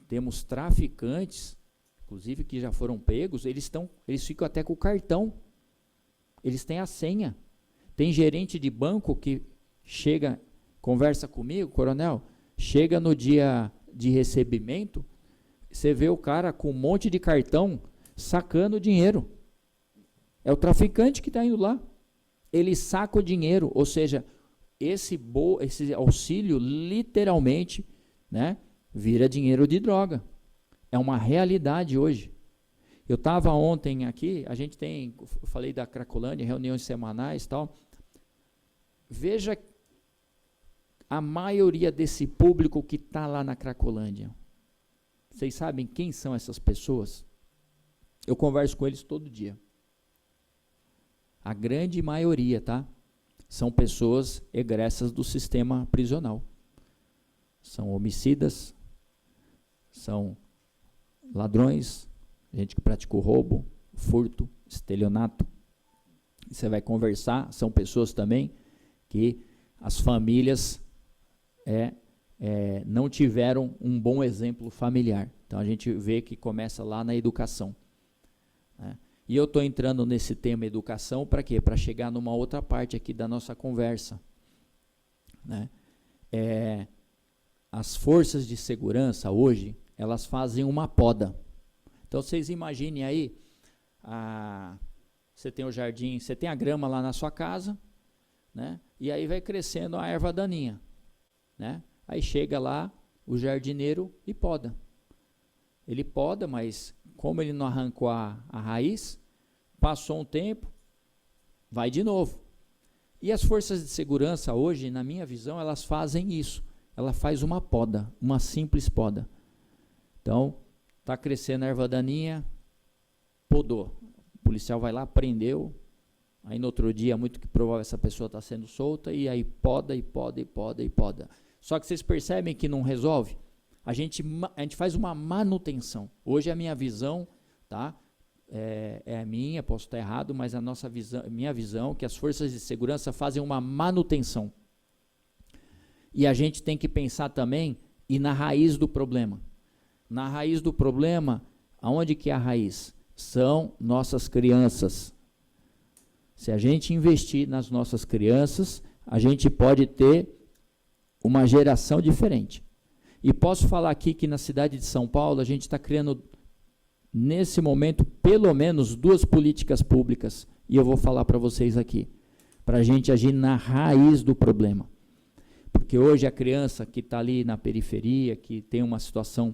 temos traficantes, inclusive que já foram pegos, eles ficam até com o cartão, eles têm a senha. Tem gerente de banco que chega, conversa comigo, coronel, chega no dia de recebimento, você vê o cara com um monte de cartão sacando dinheiro. É o traficante que está indo lá. Ele saca o dinheiro, ou seja, esse auxílio literalmente, né, vira dinheiro de droga. É uma realidade hoje. Eu estava ontem aqui, a gente tem, eu falei da Cracolândia, reuniões semanais e tal. Veja a maioria desse público que está lá na Cracolândia. Vocês sabem quem são essas pessoas? Eu converso com eles todo dia. A grande maioria, tá? São pessoas egressas do sistema prisional. São homicidas, são ladrões, gente que praticou roubo, furto, estelionato. Você vai conversar, são pessoas também que as famílias não tiveram um bom exemplo familiar. Então a gente vê que começa lá na educação, né? E eu estou entrando nesse tema educação para quê? Para chegar numa outra parte aqui da nossa conversa, né? As forças de segurança hoje, elas fazem uma poda. Então vocês imaginem aí, você tem o jardim, você tem a grama lá na sua casa, né? E aí vai crescendo a erva daninha, né? Aí chega lá o jardineiro e poda. Ele poda, mas como ele não arrancou a raiz, passou um tempo, vai de novo. E as forças de segurança hoje, na minha visão, elas fazem isso. Ela faz uma poda, uma simples poda. Então, está crescendo a erva daninha, podou. O policial vai lá, prendeu. Aí no outro dia, muito que provável, essa pessoa está sendo solta, e aí poda, e poda, e poda, e poda. Só que vocês percebem que não resolve? A gente faz uma manutenção. Hoje a minha visão, tá? É a minha, posso estar errado, mas a nossa visão, minha visão, que as forças de segurança fazem uma manutenção. E a gente tem que pensar também na raiz do problema. Na raiz do problema, aonde que é a raiz? São nossas crianças. Se a gente investir nas nossas crianças, a gente pode ter uma geração diferente. E posso falar aqui que na cidade de São Paulo, a gente está criando, nesse momento, pelo menos 2 políticas públicas, e eu vou falar para vocês aqui, para a gente agir na raiz do problema. Porque hoje a criança que está ali na periferia, que tem uma situação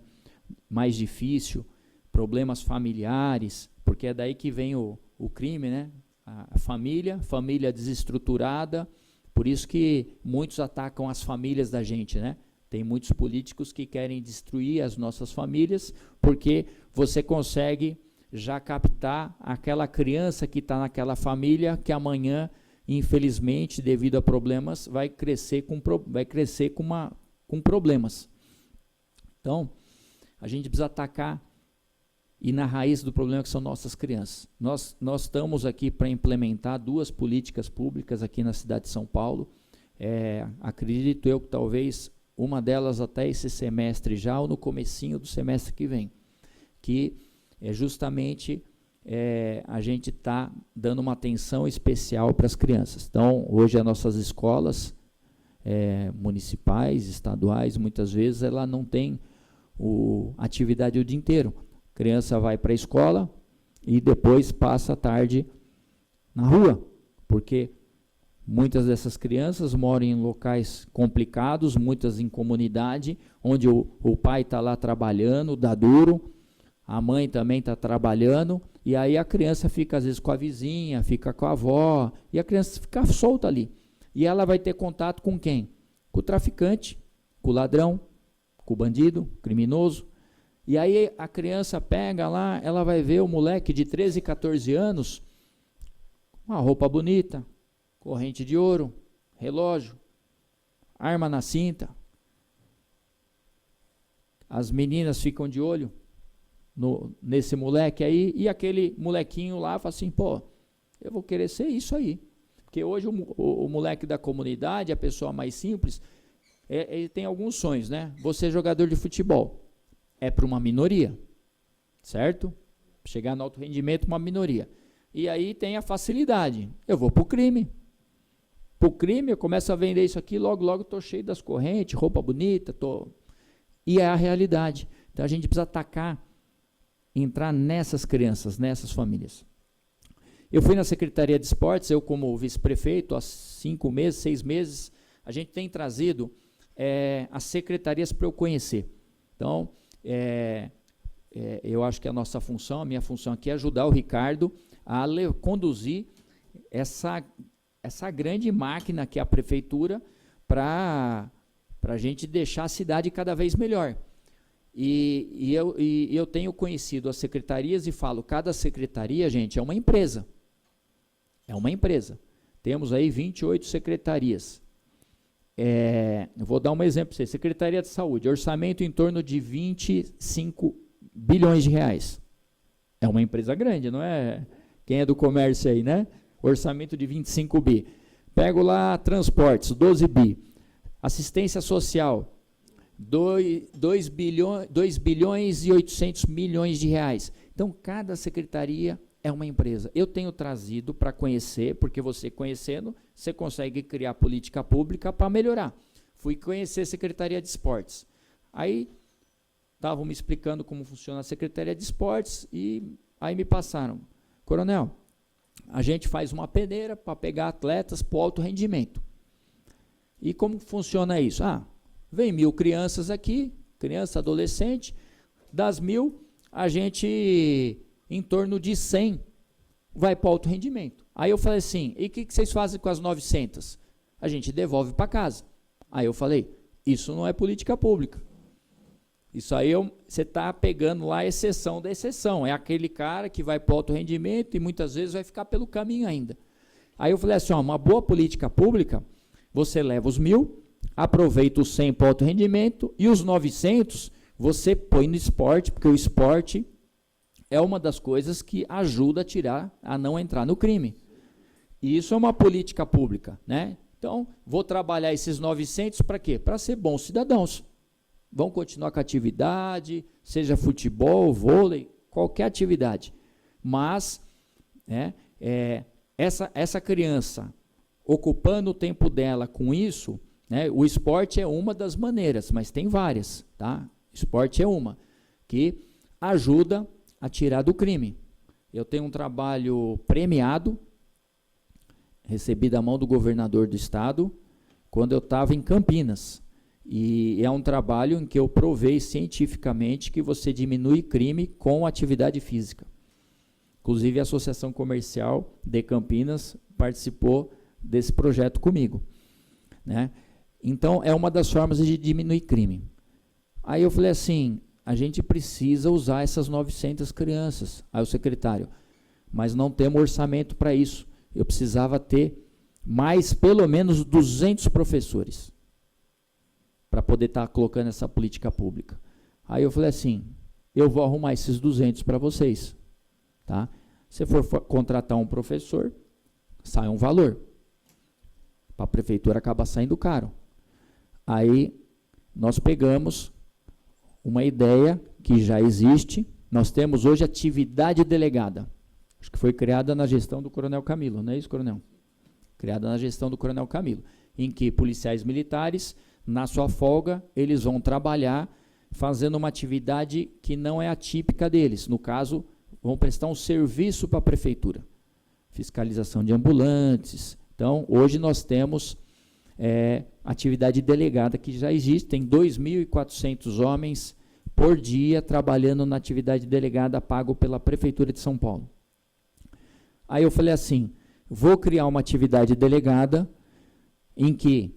mais difícil, problemas familiares, porque é daí que vem o crime, né? A família desestruturada, por isso que muitos atacam as famílias da gente, né? Tem muitos políticos que querem destruir as nossas famílias, porque você consegue já captar aquela criança que está naquela família, que amanhã, infelizmente, devido a problemas, vai crescer com problemas. Então, a gente precisa atacar e na raiz do problema, que são nossas crianças. Nós estamos aqui para implementar 2 políticas públicas aqui na cidade de São Paulo. Acredito eu que talvez uma delas até esse semestre já, ou no comecinho do semestre que vem, que é justamente a gente está dando uma atenção especial para as crianças. Então, hoje as nossas escolas municipais, estaduais, muitas vezes ela não tem atividade o dia inteiro. A criança vai para a escola e depois passa a tarde na rua, porque muitas dessas crianças moram em locais complicados, muitas em comunidade, onde o pai está lá trabalhando, dá duro, a mãe também está trabalhando, e aí a criança fica às vezes com a vizinha, fica com a avó, e a criança fica solta ali. E ela vai ter contato com quem? Com o traficante, com o ladrão, com o bandido, criminoso. E aí a criança pega lá, ela vai ver o moleque de 13, 14 anos Uma roupa bonita, corrente de ouro, relógio, arma na cinta. As meninas ficam de olho nesse moleque aí, e aquele molequinho lá fala assim, pô, eu vou querer ser isso aí. Porque hoje o moleque da comunidade, a pessoa mais simples, ele tem alguns sonhos, né? Vou ser jogador de futebol. É para uma minoria, certo? Chegar no alto rendimento, uma minoria. E aí tem a facilidade. Eu vou para o crime. Para o crime, eu começo a vender isso aqui, logo estou cheio das correntes, roupa bonita, E é a realidade. Então a gente precisa atacar, entrar nessas crianças, nessas famílias. Eu fui na Secretaria de Esportes, eu como vice-prefeito, há 5 meses, 6 meses, a gente tem trazido as secretarias para eu conhecer. Então, eu acho que a nossa função, a minha função aqui é ajudar o Ricardo a conduzir essa grande máquina que é a prefeitura para a gente deixar a cidade cada vez melhor. E eu tenho conhecido as secretarias e falo, cada secretaria, gente, é uma empresa. É uma empresa. Temos aí 28 secretarias. Eu vou dar um exemplo para vocês. Secretaria de Saúde, orçamento em torno de 25 bilhões de reais. É uma empresa grande, não é? Quem é do comércio aí, né? Orçamento de 25 bi. Pego lá transportes, 12 bi. Assistência social, 2 bilhões e 800 milhões de reais. Então, cada secretaria é uma empresa. Eu tenho trazido para conhecer, porque você conhecendo, você consegue criar política pública para melhorar. Fui conhecer a Secretaria de Esportes. Aí, estavam me explicando como funciona a Secretaria de Esportes e aí me passaram. Coronel, a gente faz uma peneira para pegar atletas para o alto rendimento. E como funciona isso? Vem 1.000 crianças aqui, criança, adolescente, das 1.000, a gente, em torno de 100, vai para o alto rendimento. Aí eu falei assim, e o que vocês fazem com as 900? A gente devolve para casa. Aí eu falei, isso não é política pública. Isso aí você está pegando lá a exceção da exceção. É aquele cara que vai para o alto rendimento e muitas vezes vai ficar pelo caminho ainda. Aí eu falei assim, uma boa política pública, você leva os 1.000, aproveita os 100 para o alto rendimento e os 900 você põe no esporte, porque o esporte é uma das coisas que ajuda a não entrar no crime. E isso é uma política pública, né? Então, vou trabalhar esses 900 para quê? Para ser bons cidadãos. Vão continuar com a atividade, seja futebol, vôlei, qualquer atividade. Mas, essa criança ocupando o tempo dela com isso, né, o esporte é uma das maneiras, mas tem várias, tá? Esporte é uma, que ajuda a tirar do crime. Eu tenho um trabalho premiado, recebi da mão do governador do estado, quando eu estava em Campinas. E é um trabalho em que eu provei cientificamente que você diminui crime com atividade física. Inclusive, a Associação Comercial de Campinas participou desse projeto comigo, né? Então, é uma das formas de diminuir crime. Aí eu falei assim, a gente precisa usar essas 900 crianças. Aí o secretário, mas não temos orçamento para isso. Eu precisava ter mais, pelo menos, 200 professores para poder estar colocando essa política pública. Aí eu falei assim, eu vou arrumar esses 200 para vocês. Tá? Se for contratar um professor, sai um valor. Para a prefeitura acaba saindo caro. Aí nós pegamos uma ideia que já existe, nós temos hoje atividade delegada. Acho que foi criada na gestão do Coronel Camilo, não é isso, Coronel? Criada na gestão do Coronel Camilo, em que policiais militares, na sua folga, eles vão trabalhar fazendo uma atividade que não é atípica deles. No caso, vão prestar um serviço para a prefeitura. Fiscalização de ambulantes. Então, hoje nós temos atividade delegada que já existe, tem 2.400 homens por dia trabalhando na atividade delegada pago pela Prefeitura de São Paulo. Aí eu falei assim, vou criar uma atividade delegada em que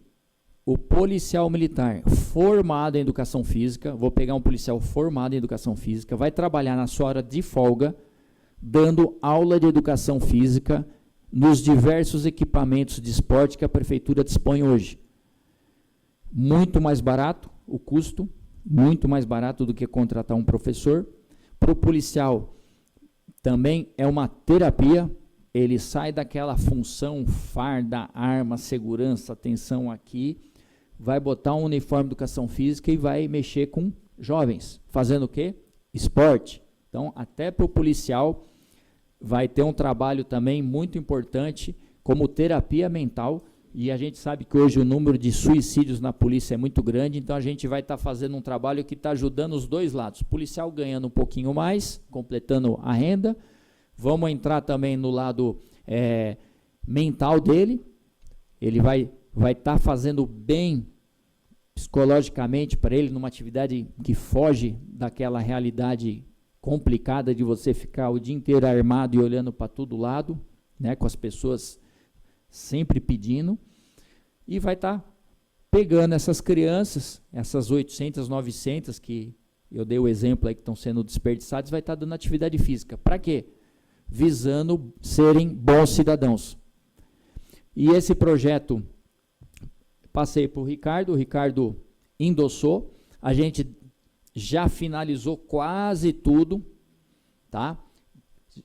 o policial militar formado em educação física, vou pegar um policial formado em educação física, vai trabalhar na sua hora de folga, dando aula de educação física nos diversos equipamentos de esporte que a prefeitura dispõe hoje. Muito mais barato o custo, muito mais barato do que contratar um professor. Para o policial também é uma terapia, ele sai daquela função farda, arma, segurança, atenção aqui, vai botar um uniforme de educação física e vai mexer com jovens, fazendo o quê? Esporte. Então, até para o policial vai ter um trabalho também muito importante como terapia mental, e a gente sabe que hoje o número de suicídios na polícia é muito grande, então a gente vai estar fazendo um trabalho que está ajudando os dois lados, o policial ganhando um pouquinho mais, completando a renda, vamos entrar também no lado mental dele, ele vai estar fazendo bem psicologicamente para ele, numa atividade que foge daquela realidade complicada de você ficar o dia inteiro armado e olhando para todo lado, né, com as pessoas sempre pedindo, e vai estar pegando essas crianças, essas 800, 900 que eu dei o exemplo aí que estão sendo desperdiçadas, vai estar dando atividade física. Para quê? Visando serem bons cidadãos. E esse projeto, passei para o Ricardo endossou, a gente já finalizou quase tudo, tá?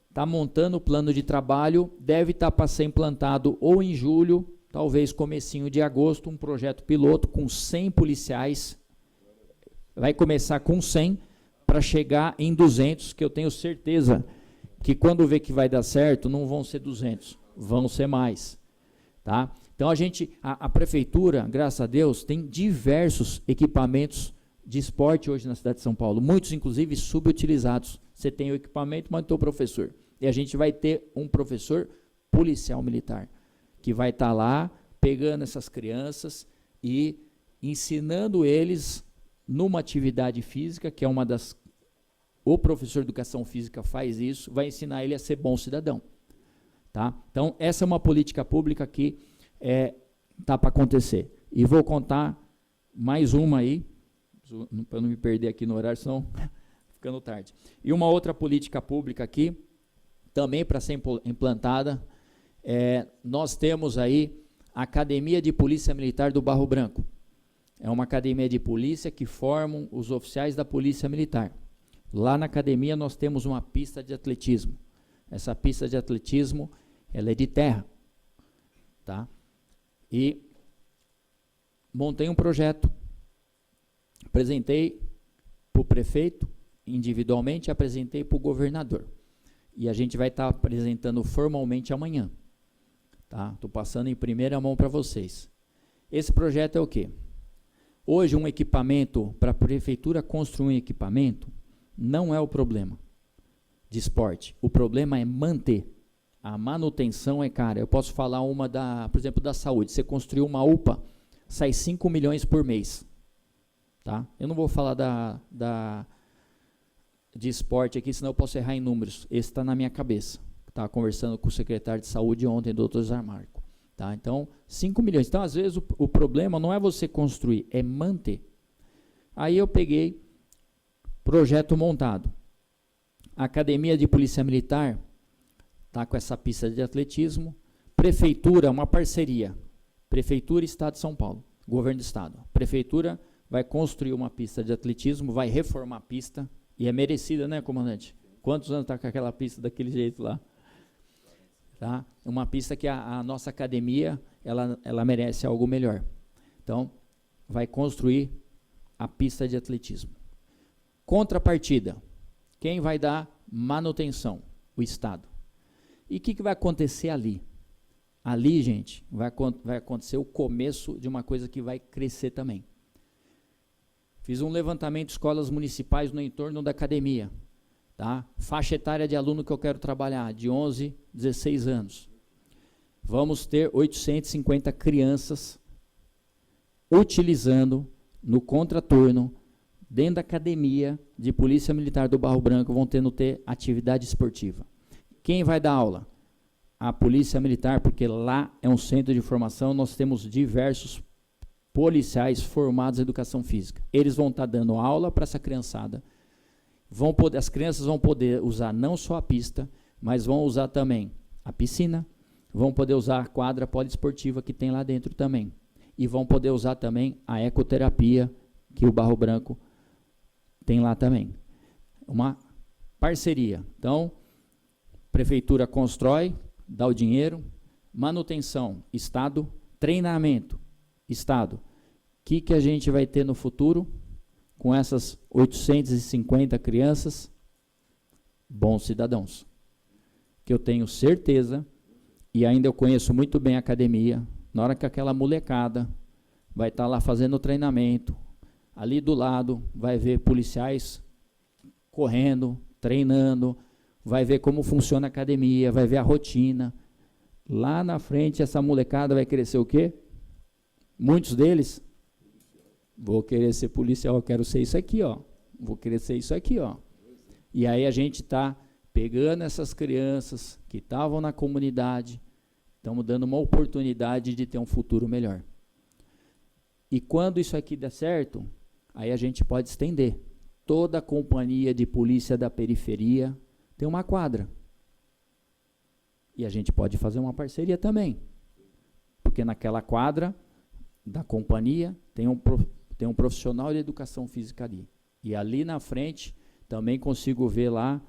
Está montando o plano de trabalho, deve estar para ser implantado ou em julho, talvez comecinho de agosto, um projeto piloto com 100 policiais, vai começar com 100 para chegar em 200, que eu tenho certeza que quando vê que vai dar certo, não vão ser 200, vão ser mais, tá? Então a prefeitura, graças a Deus, tem diversos equipamentos de esporte hoje na cidade de São Paulo, muitos inclusive subutilizados. Você tem o equipamento, mas não tem o professor. E a gente vai ter um professor policial militar, que vai estar lá pegando essas crianças e ensinando eles numa atividade física, que é uma das... O professor de educação física faz isso, vai ensinar ele a ser bom cidadão. Tá? Então, essa é uma política pública que está para acontecer. E vou contar mais uma aí, para não me perder aqui no horário, senão ficando tarde. E uma outra política pública aqui, também para ser implantada, nós temos aí a Academia de Polícia Militar do Barro Branco. É uma academia de polícia que formam os oficiais da Polícia Militar. Lá na academia nós temos uma pista de atletismo. Essa pista de atletismo, ela é de terra, tá? E montei um projeto, apresentei para o prefeito individualmente, apresentei para o governador. E a gente vai estar apresentando formalmente amanhã. Tá? Estou passando em primeira mão para vocês. Esse projeto é o quê? Hoje, um equipamento, para a prefeitura construir um equipamento, não é o problema de esporte. O problema é manter. A manutenção é cara. Eu posso falar uma, por exemplo, da saúde. Você construiu uma UPA, sai 5 milhões por mês. Tá? Eu não vou falar de esporte aqui, senão eu posso errar em números. Esse está na minha cabeça. Estava conversando com o secretário de saúde ontem, doutor Zarmarco. Tá? Então, 5 milhões. Então, às vezes, o problema não é você construir, é manter. Aí eu peguei projeto montado. A Academia de Polícia Militar está com essa pista de atletismo. Prefeitura, uma parceria. Prefeitura e Estado de São Paulo. Governo do Estado. Prefeitura vai construir uma pista de atletismo, vai reformar a pista, e é merecida, né, comandante? Quantos anos está com aquela pista daquele jeito lá? Tá? Uma pista que a nossa academia, ela merece algo melhor. Então, vai construir a pista de atletismo. Contrapartida, quem vai dar manutenção? O Estado. E o que vai acontecer ali? Ali, gente, vai acontecer o começo de uma coisa que vai crescer também. Fiz um levantamento de escolas municipais no entorno da academia. Tá? Faixa etária de aluno que eu quero trabalhar, de 11, 16 anos. Vamos ter 850 crianças utilizando no contraturno, dentro da academia de Polícia Militar do Barro Branco, vão ter atividade esportiva. Quem vai dar aula? A Polícia Militar, porque lá é um centro de formação, nós temos diversos policiais formados em educação física. Eles vão estar dando aula para essa criançada. As crianças vão poder usar não só a pista, mas vão usar também a piscina, vão poder usar a quadra poliesportiva que tem lá dentro também. E vão poder usar também a ecoterapia que o Barro Branco tem lá também. Uma parceria. Então, prefeitura constrói, dá o dinheiro, manutenção, Estado, treinamento, Estado. O que a gente vai ter no futuro com essas 850 crianças? Bons cidadãos. Que eu tenho certeza, e ainda eu conheço muito bem a academia, na hora que aquela molecada vai estar lá fazendo treinamento, ali do lado vai ver policiais correndo, treinando, vai ver como funciona a academia, vai ver a rotina. Lá na frente, essa molecada vai querer ser o quê? Muitos deles, vou querer ser policial, eu quero ser isso aqui, ó. Vou querer ser isso aqui, ó. E aí a gente está pegando essas crianças que estavam na comunidade, estamos dando uma oportunidade de ter um futuro melhor. E quando isso aqui der certo, aí a gente pode estender. Toda a companhia de polícia da periferia tem uma quadra. E a gente pode fazer uma parceria também. Porque naquela quadra da companhia tem um profissional de educação física ali. E ali na frente também consigo ver lá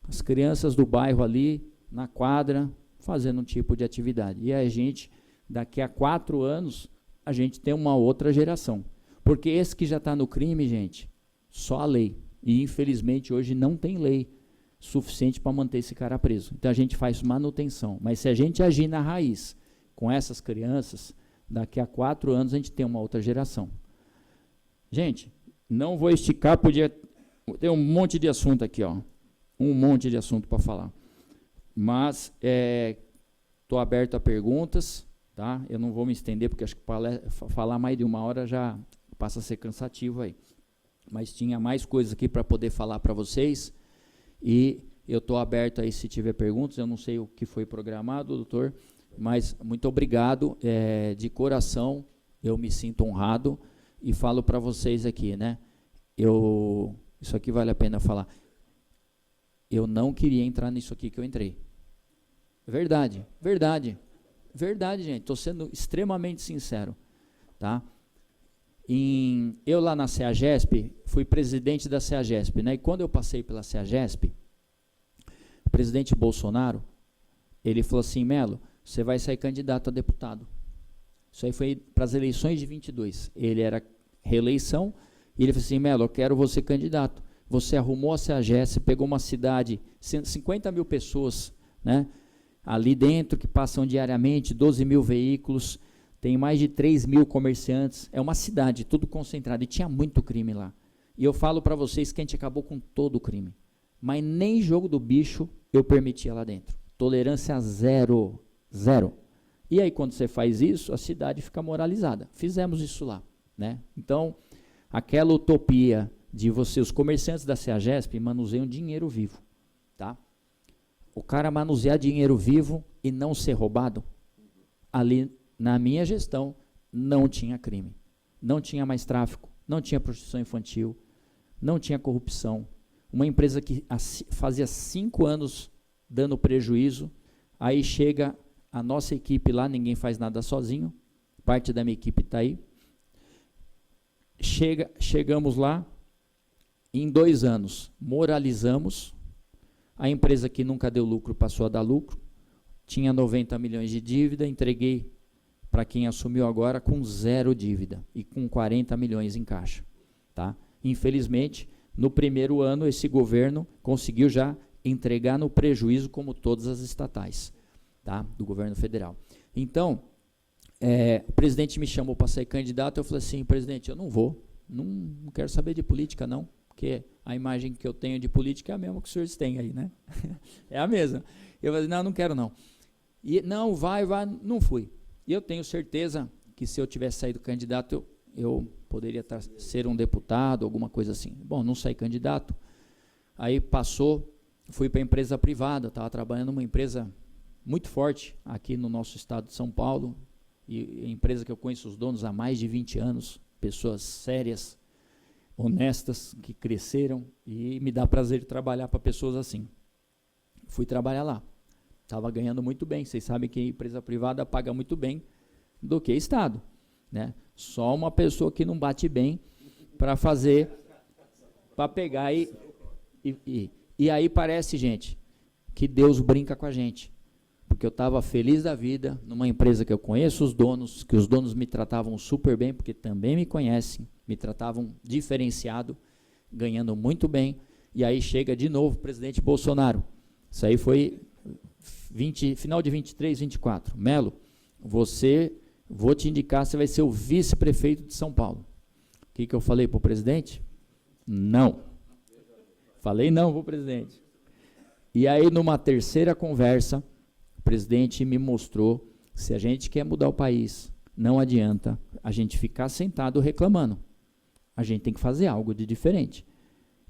as crianças do bairro ali na quadra fazendo um tipo de atividade. E a gente, daqui a 4 anos, a gente tem uma outra geração. Porque esse que já está no crime, gente, só a lei. E infelizmente hoje não tem lei suficiente para manter esse cara preso. Então a gente faz manutenção. Mas se a gente agir na raiz com essas crianças, daqui a 4 anos a gente tem uma outra geração. Gente, não vou esticar, tem um monte de assunto aqui, ó. Um monte de assunto para falar. Mas estou aberto a perguntas, tá? Eu não vou me estender, porque acho que falar mais de 1 hora já passa a ser cansativo aí. Mas tinha mais coisas aqui para poder falar para vocês. E eu estou aberto aí se tiver perguntas. Eu não sei o que foi programado, doutor, mas muito obrigado. De coração, eu me sinto honrado e falo para vocês aqui, né? Isso aqui vale a pena falar. Eu não queria entrar nisso aqui que eu entrei. Verdade, verdade. Verdade, gente. Estou sendo extremamente sincero. Tá? Eu lá na CEAGESP, fui presidente da CEAGESP, né? E quando eu passei pela CEAGESP, o presidente Bolsonaro, ele falou assim: Melo, você vai sair candidato a deputado. Isso aí foi para as eleições de 22. Ele era reeleição, e ele falou assim: Melo, eu quero você candidato. Você arrumou a CEAGESP, pegou uma cidade, 50 mil pessoas, né? Ali dentro, que passam diariamente, 12 mil veículos, tem mais de 3 mil comerciantes, é uma cidade, tudo concentrado, e tinha muito crime lá. E eu falo para vocês que a gente acabou com todo o crime, mas nem jogo do bicho eu permitia lá dentro, tolerância zero, zero. E aí quando você faz isso, a cidade fica moralizada, fizemos isso lá, né? Então, aquela utopia de os comerciantes da CEAGESP manuseiam dinheiro vivo, tá? O cara manusear dinheiro vivo e não ser roubado, ali na minha gestão não tinha crime, não tinha mais tráfico, não tinha prostituição infantil, não tinha corrupção. Uma empresa que fazia 5 anos dando prejuízo, aí chega a nossa equipe lá, ninguém faz nada sozinho, parte da minha equipe está aí, chegamos lá, em 2 anos moralizamos, a empresa que nunca deu lucro passou a dar lucro, tinha 90 milhões de dívida, entreguei para quem assumiu agora com 0 dívida e com 40 milhões em caixa. Tá? Infelizmente, no primeiro ano, esse governo conseguiu já entregar no prejuízo como todas as estatais, tá? Do governo federal. Então, o presidente me chamou para ser candidato, eu falei assim: presidente, eu não vou, não quero saber de política não, porque a imagem que eu tenho de política é a mesma que os senhores têm aí, né? É a mesma. Eu falei: não quero não. E não, vai, não fui. E eu tenho certeza que se eu tivesse saído candidato, eu poderia ser um deputado, alguma coisa assim. Bom, não saí candidato, aí passou, fui para a empresa privada, estava trabalhando numa empresa muito forte aqui no nosso estado de São Paulo, e empresa que eu conheço os donos há mais de 20 anos, pessoas sérias, honestas, que cresceram, e me dá prazer trabalhar para pessoas assim. Fui trabalhar lá. estava ganhando muito bem. Vocês sabem que a empresa privada paga muito bem do que Estado, né? Só uma pessoa que não bate bem para fazer, para pegar e aí parece, gente, que Deus brinca com a gente. Porque eu estava feliz da vida, numa empresa que eu conheço os donos, que os donos me tratavam super bem, porque também me conhecem, me tratavam diferenciado, ganhando muito bem, e aí chega de novo o presidente Bolsonaro. Isso aí foi final de 23, 24. Melo, vou te indicar, você vai ser o vice-prefeito de São Paulo. O que eu falei para o presidente? Não. Falei não para o presidente. E aí, numa terceira conversa, o presidente me mostrou, se a gente quer mudar o país, não adianta a gente ficar sentado reclamando. A gente tem que fazer algo de diferente.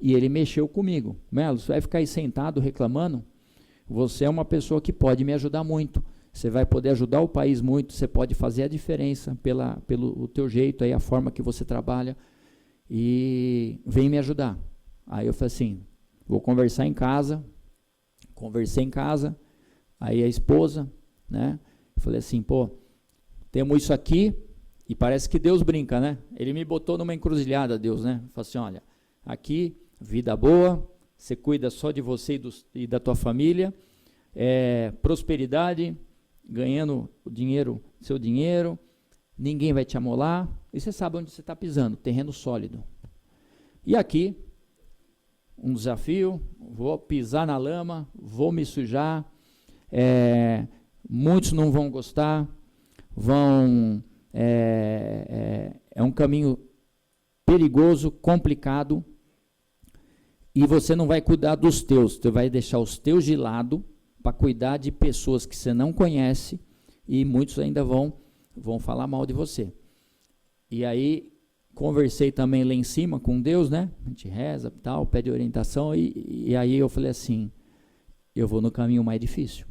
E ele mexeu comigo. Melo, você vai ficar aí sentado reclamando? Você é uma pessoa que pode me ajudar muito. Você vai poder ajudar o país muito, você pode fazer a diferença pelo teu jeito, aí, a forma que você trabalha, e vem me ajudar. Aí eu falei assim, vou conversar em casa. Conversei em casa, aí a esposa, né? Falei assim, pô, temos isso aqui, e parece que Deus brinca, né? Ele me botou numa encruzilhada, Deus, né? Falei assim, olha, aqui, vida boa, você cuida só de você e da tua família, prosperidade, ganhando o dinheiro, seu dinheiro, ninguém vai te amolar, e você sabe onde você está pisando, terreno sólido. E aqui, um desafio, vou pisar na lama, vou me sujar, muitos não vão gostar, é um caminho perigoso, complicado, e você não vai cuidar dos teus, você vai deixar os teus de lado para cuidar de pessoas que você não conhece, e muitos ainda vão falar mal de você. E aí, conversei também lá em cima com Deus, né? A gente reza, tal, pede orientação, e aí eu falei assim, eu vou no caminho mais difícil.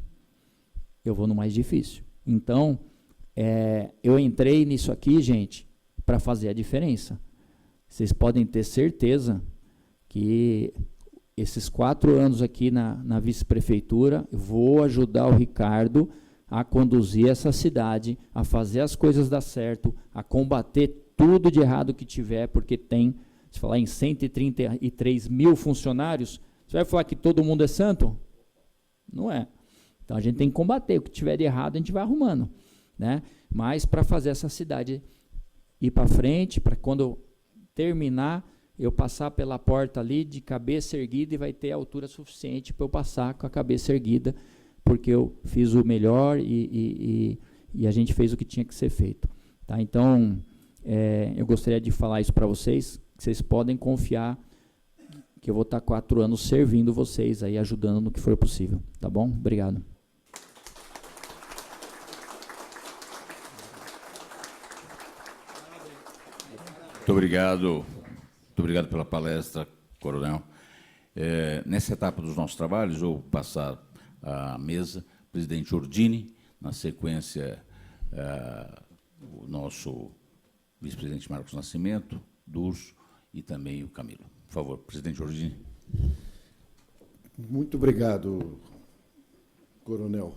Eu vou no mais difícil. Então, eu entrei nisso aqui, gente, para fazer a diferença. Vocês podem ter certeza que esses 4 anos aqui na vice-prefeitura, eu vou ajudar o Ricardo a conduzir essa cidade, a fazer as coisas dar certo, a combater tudo de errado que tiver, porque tem, se falar em 133 mil funcionários, você vai falar que todo mundo é santo? Não é. Então a gente tem que combater, o que tiver de errado a gente vai arrumando, né? Mas para fazer essa cidade ir para frente, para quando terminar, eu passar pela porta ali de cabeça erguida, e vai ter altura suficiente para eu passar com a cabeça erguida, porque eu fiz o melhor e a gente fez o que tinha que ser feito. Tá? Então, eu gostaria de falar isso para vocês, que vocês podem confiar que eu vou estar 4 anos servindo vocês, aí, ajudando no que for possível. Tá bom? Obrigado.
Muito obrigado. Muito obrigado pela palestra, coronel. Nessa etapa dos nossos trabalhos, eu vou passar a mesa, presidente Ordini, na sequência, o nosso vice-presidente Marcos Nascimento, Durso e também o Camilo. Por favor, presidente Ordini.
Muito obrigado, coronel.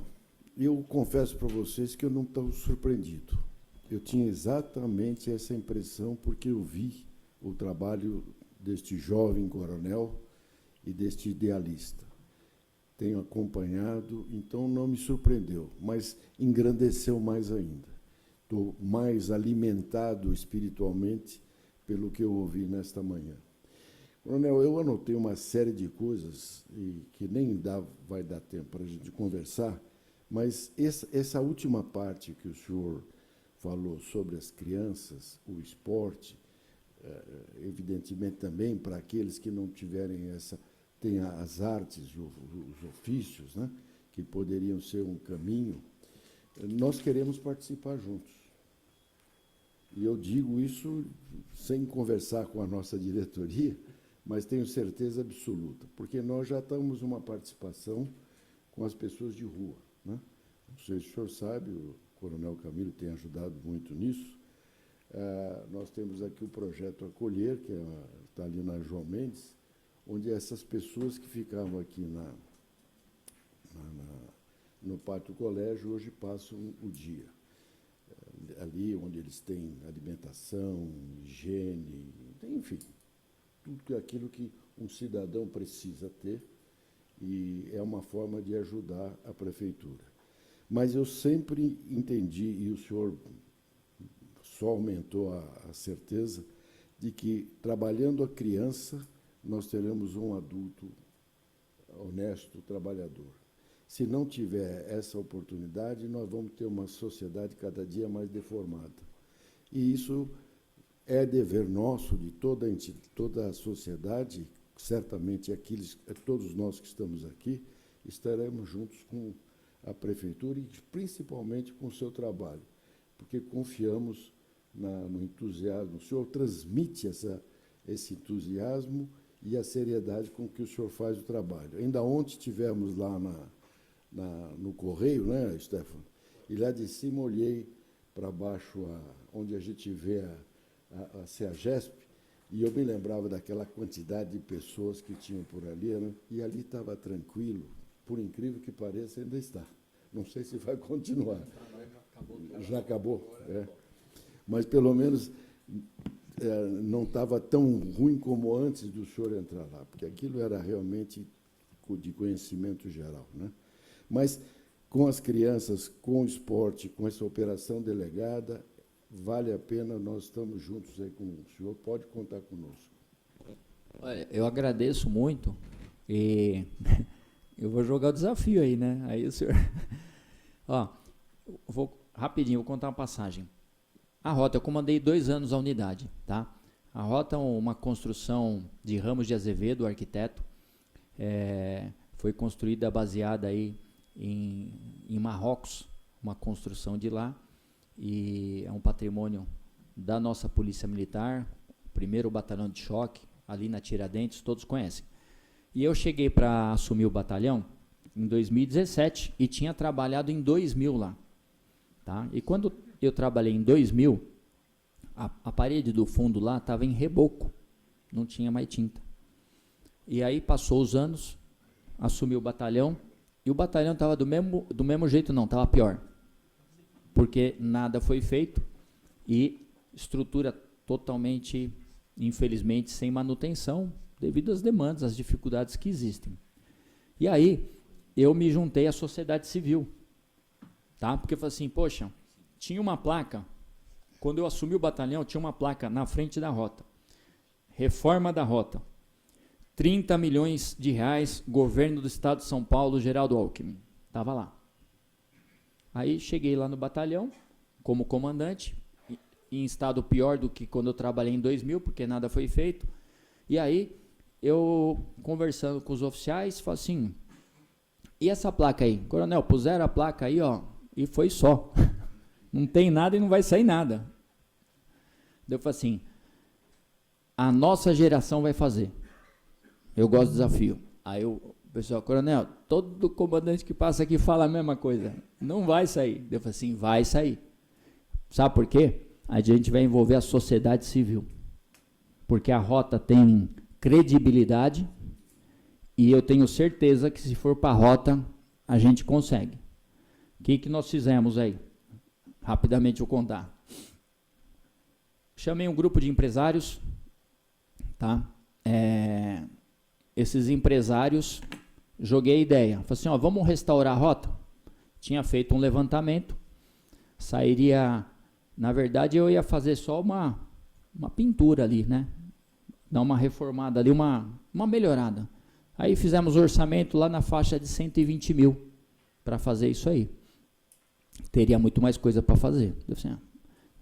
Eu confesso para vocês que eu não estou surpreendido. Eu tinha exatamente essa impressão, porque eu vi o trabalho deste jovem coronel e deste idealista. Tenho acompanhado, então não me surpreendeu, mas engrandeceu mais ainda. Estou mais alimentado espiritualmente pelo que eu ouvi nesta manhã. Coronel, eu anotei uma série de coisas que nem vai dar tempo para a gente conversar, mas essa última parte que o senhor falou sobre as crianças, o esporte, evidentemente também para aqueles que não tiverem tem as artes e os ofícios, né, que poderiam ser um caminho, nós queremos participar juntos. E eu digo isso sem conversar com a nossa diretoria, mas tenho certeza absoluta, porque nós já estamos uma participação com as pessoas de rua, né? Não sei se o senhor sabe, o coronel Camilo tem ajudado muito nisso. Nós temos aqui o projeto Acolher, que está ali na João Mendes, onde essas pessoas que ficavam aqui no pátio do colégio, hoje passam o dia. Ali onde eles têm alimentação, higiene, enfim, tudo aquilo que um cidadão precisa ter, e é uma forma de ajudar a prefeitura. Mas eu sempre entendi, e o senhor só aumentou a certeza, de que, trabalhando a criança, nós teremos um adulto honesto, trabalhador. Se não tiver essa oportunidade, nós vamos ter uma sociedade cada dia mais deformada. E isso é dever nosso, de toda a sociedade, certamente todos nós que estamos aqui, estaremos juntos com a prefeitura e principalmente com o seu trabalho, porque confiamos no entusiasmo. O senhor transmite esse entusiasmo e a seriedade com que o senhor faz o trabalho. Ainda ontem estivemos lá no Correio, né, Stefano? E lá de cima olhei para baixo, onde a gente vê a CEAGESP, e eu me lembrava daquela quantidade de pessoas que tinham por ali, né? E ali estava tranquilo, por incrível que pareça, ainda está. Não sei se vai continuar. Já acabou? É. Mas, pelo menos, não estava tão ruim como antes do senhor entrar lá, porque aquilo era realmente de conhecimento geral, né? Mas, com as crianças, com o esporte, com essa operação delegada, vale a pena, nós estamos juntos aí com o senhor, pode contar conosco.
Olha, eu agradeço muito e eu vou jogar o desafio aí, né? Aí o senhor... Ó, rapidinho, vou contar uma passagem. A Rota, eu comandei 2 anos a unidade, tá? A Rota é uma construção de Ramos de Azevedo, arquiteto, foi construída baseada aí em Marrocos, uma construção de lá, e é um patrimônio da nossa Polícia Militar, primeiro batalhão de choque, ali na Tiradentes, todos conhecem. E eu cheguei para assumir o batalhão em 2017 e tinha trabalhado em 2000 lá. Tá? E quando eu trabalhei em 2000, a parede do fundo lá estava em reboco, não tinha mais tinta. E aí passou os anos, assumi o batalhão, e o batalhão estava do mesmo jeito, não, estava pior. Porque nada foi feito e estrutura totalmente, infelizmente, sem manutenção, devido às demandas, às dificuldades que existem. E aí, eu me juntei à sociedade civil, tá? Porque eu falei assim, poxa, tinha uma placa, quando eu assumi o batalhão, tinha uma placa na frente da Rota, reforma da Rota, 30 milhões de reais, governo do estado de São Paulo, Geraldo Alckmin, estava lá. Aí cheguei lá no batalhão, como comandante, em estado pior do que quando eu trabalhei em 2000, porque nada foi feito. E aí, eu conversando com os oficiais, falei assim, e essa placa aí? Coronel, puseram a placa aí, ó, e foi só. Não tem nada e não vai sair nada. Eu falei assim, a nossa geração vai fazer. Eu gosto do desafio. Aí o pessoal, coronel, todo comandante que passa aqui fala a mesma coisa. Não vai sair. Eu falei assim, vai sair. Sabe por quê? A gente vai envolver a sociedade civil. Porque a Rota tem credibilidade e eu tenho certeza que se for para a Rota, a gente consegue. O que nós fizemos aí? Rapidamente eu vou contar. Chamei um grupo de empresários, tá? Esses empresários, joguei a ideia. Falei assim, ó, vamos restaurar a Rota? Tinha feito um levantamento, sairia, na verdade eu ia fazer só uma pintura ali, né? Dar uma reformada ali, uma melhorada. Aí fizemos o orçamento lá na faixa de 120 mil para fazer isso aí. Teria muito mais coisa para fazer. Assim, ó,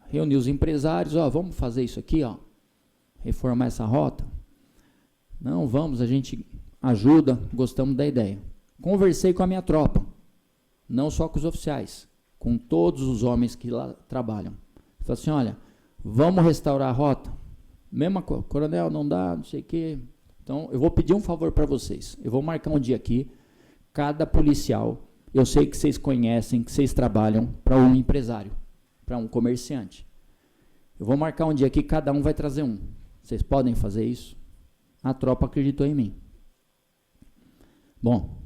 reuni os empresários, ó, vamos fazer isso aqui, ó, reformar essa Rota? Não, vamos, a gente ajuda, gostamos da ideia. Conversei com a minha tropa, não só com os oficiais, com todos os homens que lá trabalham. Falei assim, olha, vamos restaurar a Rota? Mesma coisa, coronel, não dá, não sei o quê. Então, eu vou pedir um favor para vocês. Eu vou marcar um dia aqui, cada policial, eu sei que vocês conhecem, que vocês trabalham para um empresário, para um comerciante. Eu vou marcar um dia aqui, cada um vai trazer um. Vocês podem fazer isso? A tropa acreditou em mim. Bom,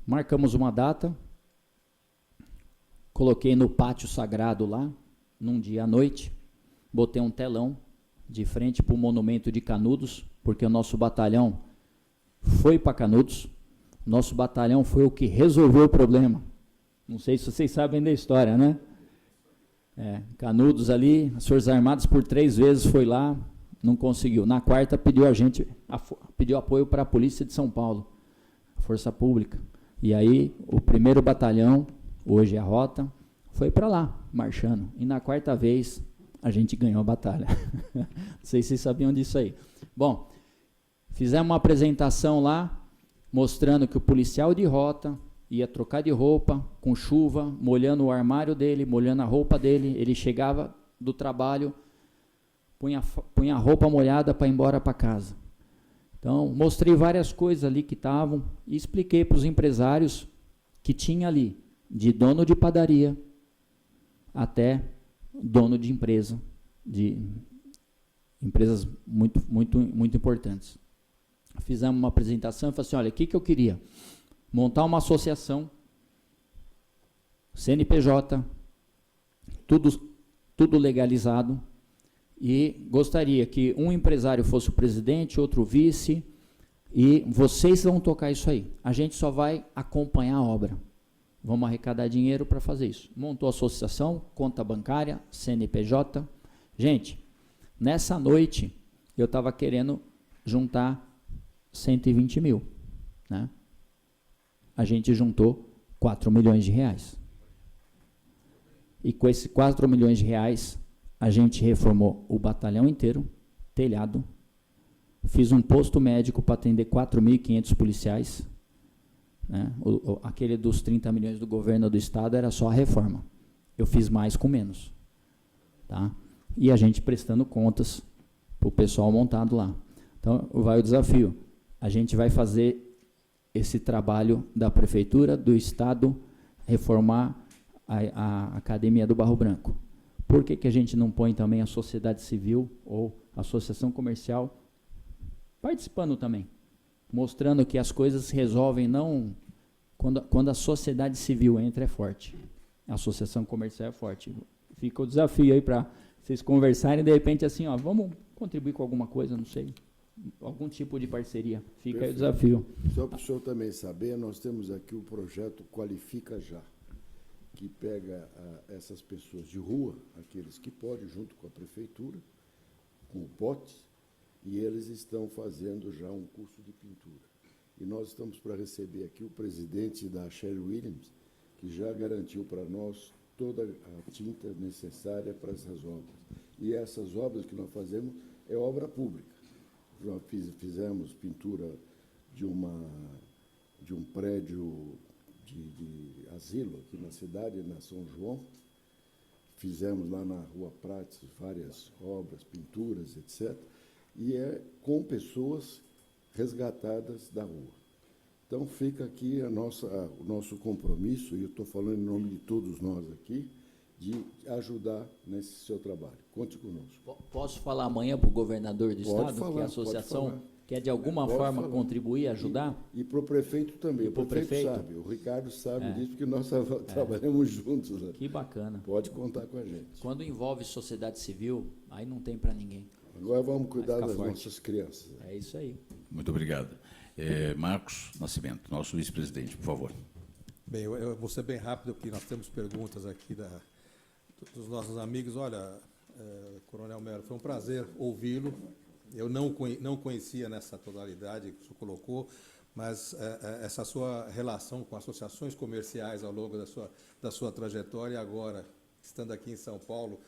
Marcamos uma data, coloquei no pátio sagrado lá, num dia à noite, botei um telão de frente para o monumento de Canudos, porque o nosso batalhão foi para Canudos, nosso batalhão foi o que resolveu o problema. Não sei se vocês sabem da história, né? Canudos ali, as Forças Armadas por 3 vezes foi lá, não conseguiu. Na quarta pediu apoio para a Polícia de São Paulo, a Força Pública. E aí o primeiro batalhão, hoje é a rota, foi para lá, marchando. E na quarta vez a gente ganhou a batalha. Não sei se vocês sabiam disso aí. Bom, fizemos uma apresentação lá, mostrando que o policial de rota ia trocar de roupa, com chuva, molhando o armário dele, molhando a roupa dele. Ele chegava do trabalho, punha a roupa molhada para ir embora para casa. Então, mostrei várias coisas ali que estavam e expliquei para os empresários que tinha ali, de dono de padaria até dono de empresa, de empresas muito importantes. Fizemos uma apresentação e falei assim, olha, o que eu queria? Montar uma associação, CNPJ, tudo legalizado, e gostaria que um empresário fosse o presidente, outro o vice, e vocês vão tocar isso aí. A gente só vai acompanhar a obra. Vamos arrecadar dinheiro para fazer isso. Montou a associação, conta bancária, CNPJ. Gente, nessa noite, eu estava querendo juntar 120 mil, né? A gente juntou 4 milhões de reais. E com esses 4 milhões de reais, a gente reformou o batalhão inteiro, telhado, fiz um posto médico para atender 4.500 policiais, né? Aquele dos 30 milhões do governo do estado era só a reforma. Eu fiz mais com menos. Tá? E a gente prestando contas para o pessoal montado lá. Então, vai o desafio. A gente vai fazer esse trabalho da prefeitura, do estado, reformar a academia do Barro Branco. Por que a gente não põe também a sociedade civil ou a associação comercial participando também? Mostrando que as coisas se resolvem não quando a sociedade civil entra, é forte. A associação comercial é forte. Fica o desafio aí para vocês conversarem, de repente assim, ó, vamos contribuir com alguma coisa, não sei, algum tipo de parceria. Fica Perfeito. Aí o desafio.
Só para o senhor também saber, nós temos aqui o projeto Qualifica Já, que pega essas pessoas de rua, aqueles que podem, junto com a prefeitura, com o POTS, e eles estão fazendo já um curso de pintura. E nós estamos para receber aqui o presidente da Sherwin Williams, que já garantiu para nós toda a tinta necessária para essas obras. E essas obras que nós fazemos é obra pública. Já fizemos pintura de um prédio de asilo aqui na cidade, na São João. Fizemos lá na Rua Prates várias obras, pinturas, etc. E é com pessoas resgatadas da rua. Então, fica aqui o nosso compromisso, e eu estou falando em nome de todos nós aqui, de ajudar nesse seu trabalho. Conte conosco.
Posso falar amanhã para o governador do estado, que a associação quer de alguma forma contribuir, ajudar?
E para o prefeito também.
E
o prefeito sabe, o Ricardo sabe disso, porque nós trabalhamos juntos. Né?
Que bacana.
Pode contar com a gente.
Quando envolve sociedade civil, aí não tem para ninguém.
Agora vamos cuidar das nossas crianças.
É isso aí.
Muito obrigado. Marcos Nascimento, nosso vice-presidente, por favor.
Bem, eu vou ser bem rápido, porque nós temos perguntas aqui dos nossos amigos. Olha, Coronel Melo, foi um prazer ouvi-lo. Eu não conhecia nessa totalidade que o senhor colocou, mas essa sua relação com associações comerciais ao longo da sua trajetória, agora, estando aqui em São Paulo,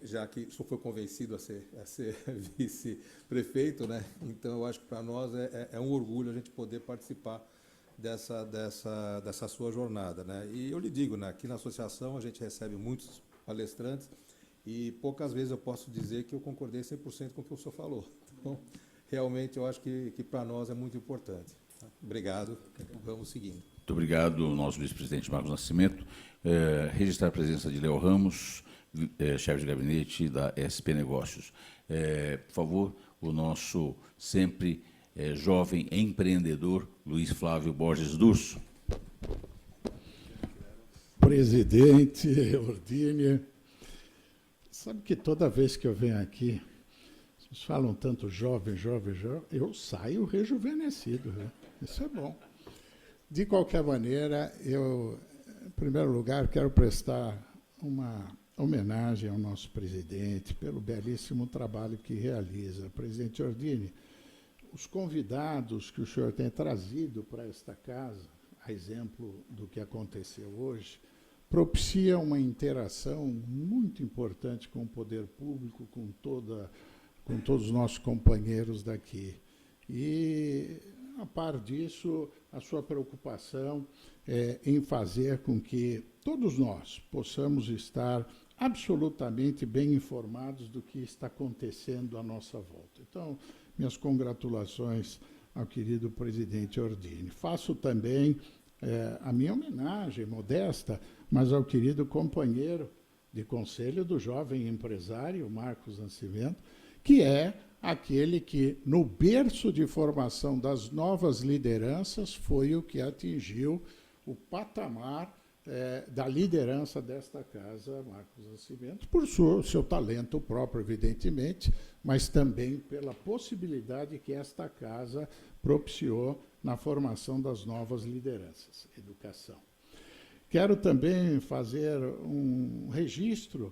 já que o senhor foi convencido a ser vice-prefeito, né? Então, eu acho que para nós é um orgulho a gente poder participar dessa sua jornada, né? E eu lhe digo, né, aqui na associação a gente recebe muitos palestrantes e poucas vezes eu posso dizer que eu concordei 100% com o que o senhor falou. Então, realmente, eu acho que para nós é muito importante. Obrigado. Vamos seguindo.
Muito obrigado, nosso vice-presidente Marcos Nascimento. Registrar a presença de Léo Ramos, chefe de gabinete da SP Negócios. Por favor, o nosso sempre jovem empreendedor, Luiz Flávio Borges Durso.
presidente Ordini. Sabe que toda vez que eu venho aqui, vocês falam tanto jovem, jovem, jovem, eu saio rejuvenescido, né? Isso é bom. De qualquer maneira, eu, em primeiro lugar, quero prestar uma homenagem ao nosso presidente pelo belíssimo trabalho que realiza. Presidente Ordini, os convidados que o senhor tem trazido para esta casa, a exemplo do que aconteceu hoje, propicia uma interação muito importante com o poder público, com todos os nossos companheiros daqui. E, a par disso, a sua preocupação em fazer com que todos nós possamos estar absolutamente bem informados do que está acontecendo à nossa volta. Então, minhas congratulações ao querido presidente Ordini. Faço também a minha homenagem modesta, mas ao querido companheiro de conselho do jovem empresário, Marcos Nascimento, que é aquele que, no berço de formação das novas lideranças, foi o que atingiu o patamar da liderança desta casa, Marcos Nascimento, por seu talento próprio, evidentemente, mas também pela possibilidade que esta casa propiciou na formação das novas lideranças, educação. Quero também fazer um registro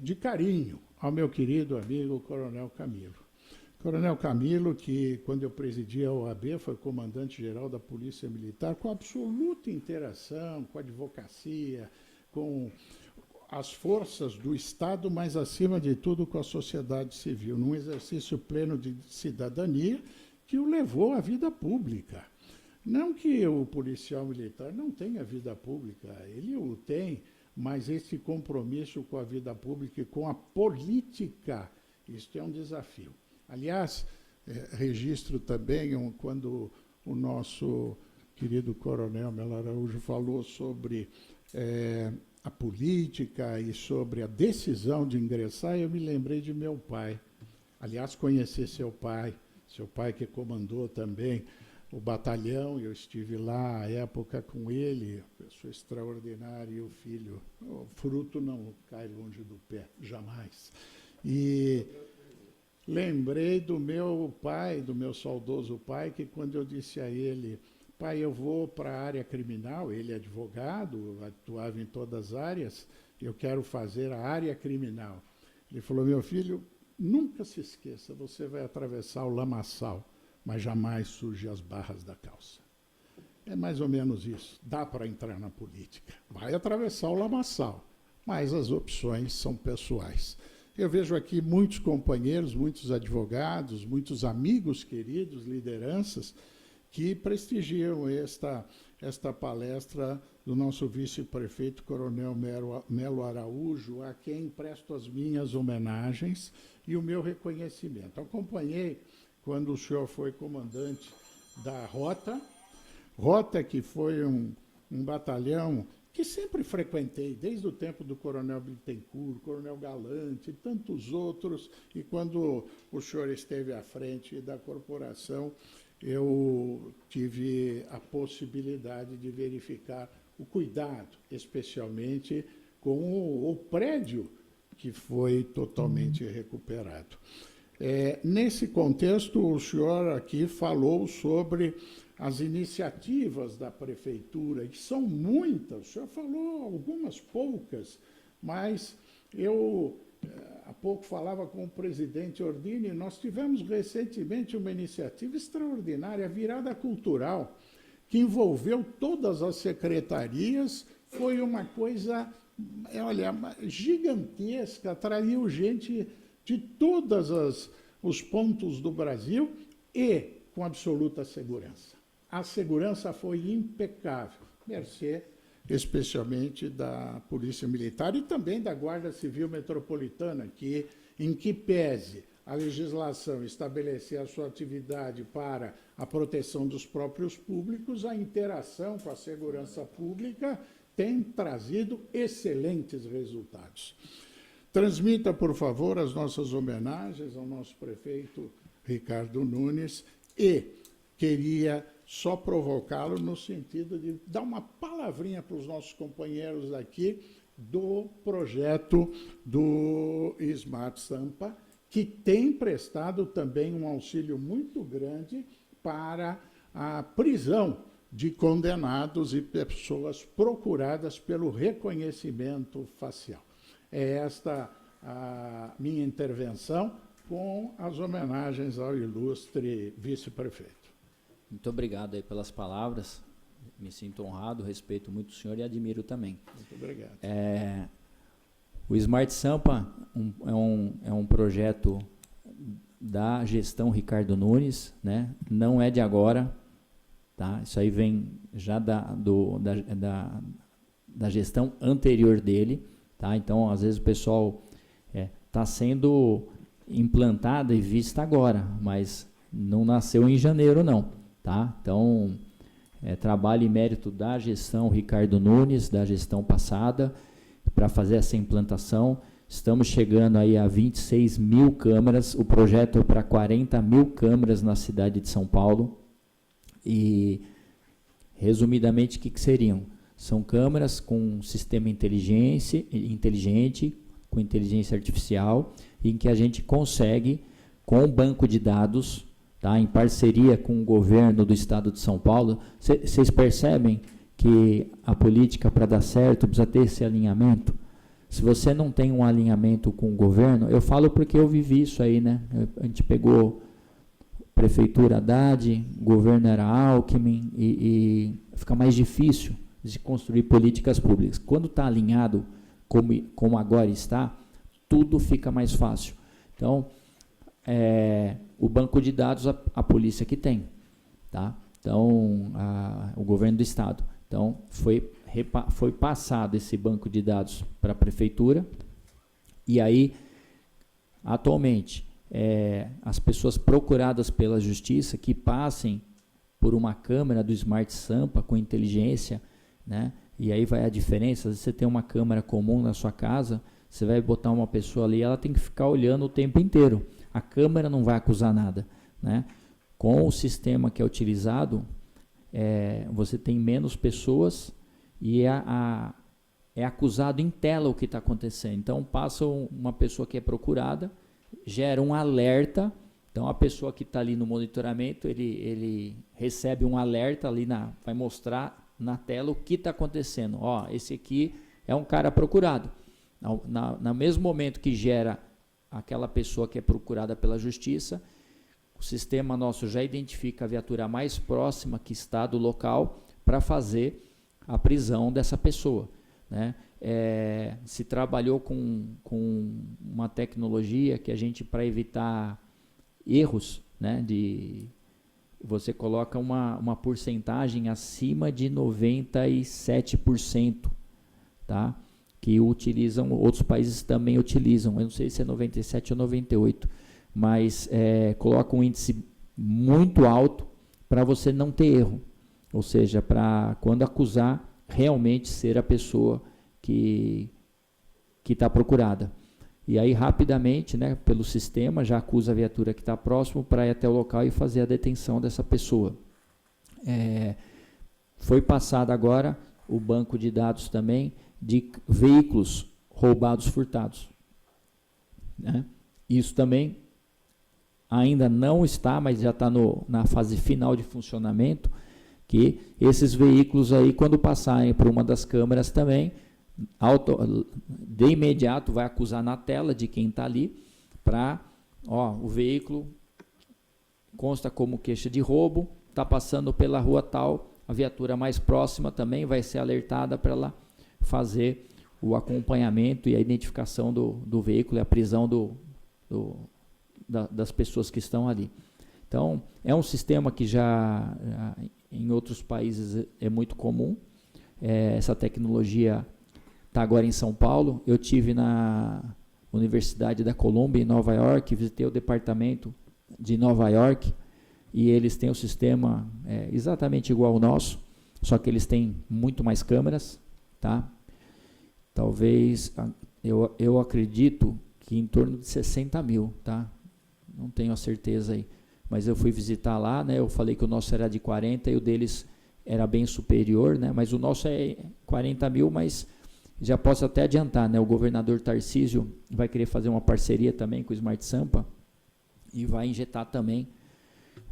de carinho ao meu querido amigo Coronel Camilo. Coronel Camilo, que, quando eu presidia a OAB, foi comandante-geral da Polícia Militar, com absoluta interação com a advocacia, com as forças do Estado, mas, acima de tudo, com a sociedade civil, num exercício pleno de cidadania que o levou à vida pública. Não que o policial militar não tenha vida pública, ele o tem, mas esse compromisso com a vida pública e com a política, isto é um desafio. Aliás, registro também quando o nosso querido coronel Melo Araújo falou sobre a política e sobre a decisão de ingressar, eu me lembrei de meu pai. Aliás, conheci seu pai que comandou também o batalhão, eu estive lá à época com ele, pessoa extraordinária, e o filho, o fruto não cai longe do pé, jamais. E lembrei do meu pai, do meu saudoso pai, que quando eu disse a ele, pai, eu vou para a área criminal, ele é advogado, atuava em todas as áreas, eu quero fazer a área criminal. Ele falou, meu filho, nunca se esqueça, você vai atravessar o lamaçal, mas jamais surge as barras da calça. É mais ou menos isso. Dá para entrar na política. Vai atravessar o lamaçal, mas as opções são pessoais. Eu vejo aqui muitos companheiros, muitos advogados, muitos amigos queridos, lideranças, que prestigiam esta palestra do nosso vice-prefeito, Coronel Melo Araújo, a quem presto as minhas homenagens e o meu reconhecimento. Acompanhei quando o senhor foi comandante da Rota que foi um batalhão que sempre frequentei, desde o tempo do Coronel Bittencourt, Coronel Galante e tantos outros, e quando o senhor esteve à frente da corporação, eu tive a possibilidade de verificar o cuidado, especialmente com o prédio que foi totalmente recuperado. Nesse contexto, o senhor aqui falou sobre as iniciativas da prefeitura, que são muitas, o senhor falou algumas poucas, mas eu há pouco falava com o presidente Ordini, nós tivemos recentemente uma iniciativa extraordinária, a Virada Cultural, que envolveu todas as secretarias, foi uma coisa, gigantesca, atraiu gente de todos os pontos do Brasil e com absoluta segurança. A segurança foi impecável, mercê especialmente da Polícia Militar e também da Guarda Civil Metropolitana, que, em que pese a legislação estabelecer a sua atividade para a proteção dos próprios públicos, a interação com a segurança pública tem trazido excelentes resultados. Transmita, por favor, as nossas homenagens ao nosso prefeito Ricardo Nunes e queria só provocá-lo no sentido de dar uma palavrinha para os nossos companheiros aqui do projeto do Smart Sampa, que tem prestado também um auxílio muito grande para a prisão de condenados e pessoas procuradas pelo reconhecimento facial. É esta a minha intervenção com as homenagens ao ilustre vice-prefeito.
Muito obrigado aí pelas palavras. Me sinto honrado, respeito muito o senhor e admiro também.
Muito obrigado.
O Smart Sampa é um projeto da gestão Ricardo Nunes, né? Não é de agora, tá? Isso aí vem já da gestão anterior dele, tá? Então, às vezes o pessoal está sendo implantada e vista agora, mas não nasceu em janeiro, não, tá? Então, trabalho e mérito da gestão Ricardo Nunes, da gestão passada, para fazer essa implantação. Estamos chegando aí a 26 mil câmeras, o projeto é para 40 mil câmeras na cidade de São Paulo. E, resumidamente, o que seriam? São câmeras com sistema inteligente, com inteligência artificial, em que a gente consegue, com o banco de dados, tá, em parceria com o governo do estado de São Paulo, vocês percebem que a política, para dar certo, precisa ter esse alinhamento? Se você não tem um alinhamento com o governo, eu falo porque eu vivi isso aí, né? A gente pegou prefeitura Haddad, governo era Alckmin, e fica mais difícil de construir políticas públicas. Quando está alinhado, como agora está, tudo fica mais fácil. Então, o banco de dados, a polícia que tem, tá? Então, o governo do estado. Então, foi passado esse banco de dados para a prefeitura, e aí, atualmente, as pessoas procuradas pela justiça que passem por uma câmera do Smart Sampa com inteligência, né? E aí vai a diferença. Se você tem uma câmera comum na sua casa, você vai botar uma pessoa ali, ela tem que ficar olhando o tempo inteiro. A câmera não vai acusar nada, né? Com o sistema que é utilizado, você tem menos pessoas e é acusado em tela o que está acontecendo. Então, passa uma pessoa que é procurada, gera um alerta. Então, a pessoa que está ali no monitoramento, ele recebe um alerta ali, vai mostrar na tela o que está acontecendo. Ó, esse aqui é um cara procurado. No mesmo momento que gera aquela pessoa que é procurada pela justiça, o sistema nosso já identifica a viatura mais próxima que está do local para fazer a prisão dessa pessoa, né? Se trabalhou com uma tecnologia que a gente, para evitar erros, né, você coloca uma porcentagem acima de 97%, tá? Que utilizam, outros países também utilizam, eu não sei se é 97 ou 98%, mas coloca um índice muito alto para você não ter erro, ou seja, para quando acusar, realmente ser a pessoa que está procurada. E aí, rapidamente, né, pelo sistema, já acusa a viatura que está próximo para ir até o local e fazer a detenção dessa pessoa. Foi passado agora o banco de dados também de veículos roubados, furtados, né? Isso também ainda não está, mas já está na fase final de funcionamento, que esses veículos aí, quando passarem por uma das câmeras também, de imediato vai acusar na tela de quem está ali, o veículo consta como queixa de roubo, está passando pela rua tal, a viatura mais próxima também vai ser alertada para ela fazer o acompanhamento e a identificação do veículo e a prisão das pessoas que estão ali. Então, é um sistema que já em outros países é muito comum. Essa tecnologia está agora em São Paulo. Eu tive na Universidade da Colômbia, em Nova York, visitei o departamento de Nova York, e eles têm um sistema exatamente igual ao nosso, só que eles têm muito mais câmeras, tá? Talvez, eu acredito que em torno de 60 mil, tá? Não tenho a certeza aí, mas eu fui visitar lá, né? Eu falei que o nosso era de 40 e o deles era bem superior, né? Mas o nosso é 40 mil, mas já posso até adiantar, né? O governador Tarcísio vai querer fazer uma parceria também com o Smart Sampa e vai injetar também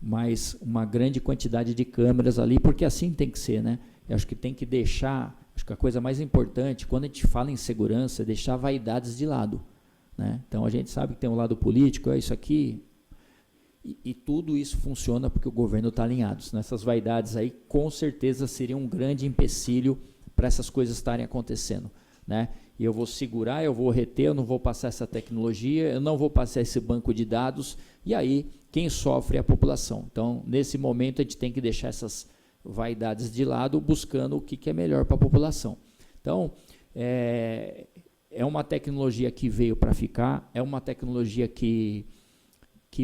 mais uma grande quantidade de câmeras ali, porque assim tem que ser, né? Eu acho que tem que deixar, acho que a coisa mais importante, quando a gente fala em segurança, é deixar vaidades de lado, né? Então a gente sabe que tem um lado político, é isso aqui, e tudo isso funciona porque o governo está alinhado. Essas vaidades aí, com certeza, seriam um grande empecilho para essas coisas estarem acontecendo, né? E eu vou segurar, eu vou reter, eu não vou passar essa tecnologia, eu não vou passar esse banco de dados, e aí quem sofre é a população. Então, nesse momento, a gente tem que deixar essas vaidades de lado, buscando o que é melhor para a população. Então, é uma tecnologia que veio para ficar, é uma tecnologia que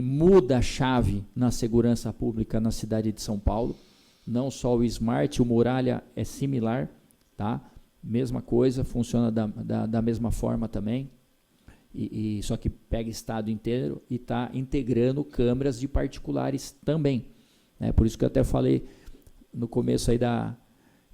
muda a chave na segurança pública na cidade de São Paulo. Não só o Smart, o Muralha é similar, tá? Mesma coisa, funciona da mesma forma também, só que pega estado inteiro e está integrando câmeras de particulares também, né? Por isso que eu até falei no começo aí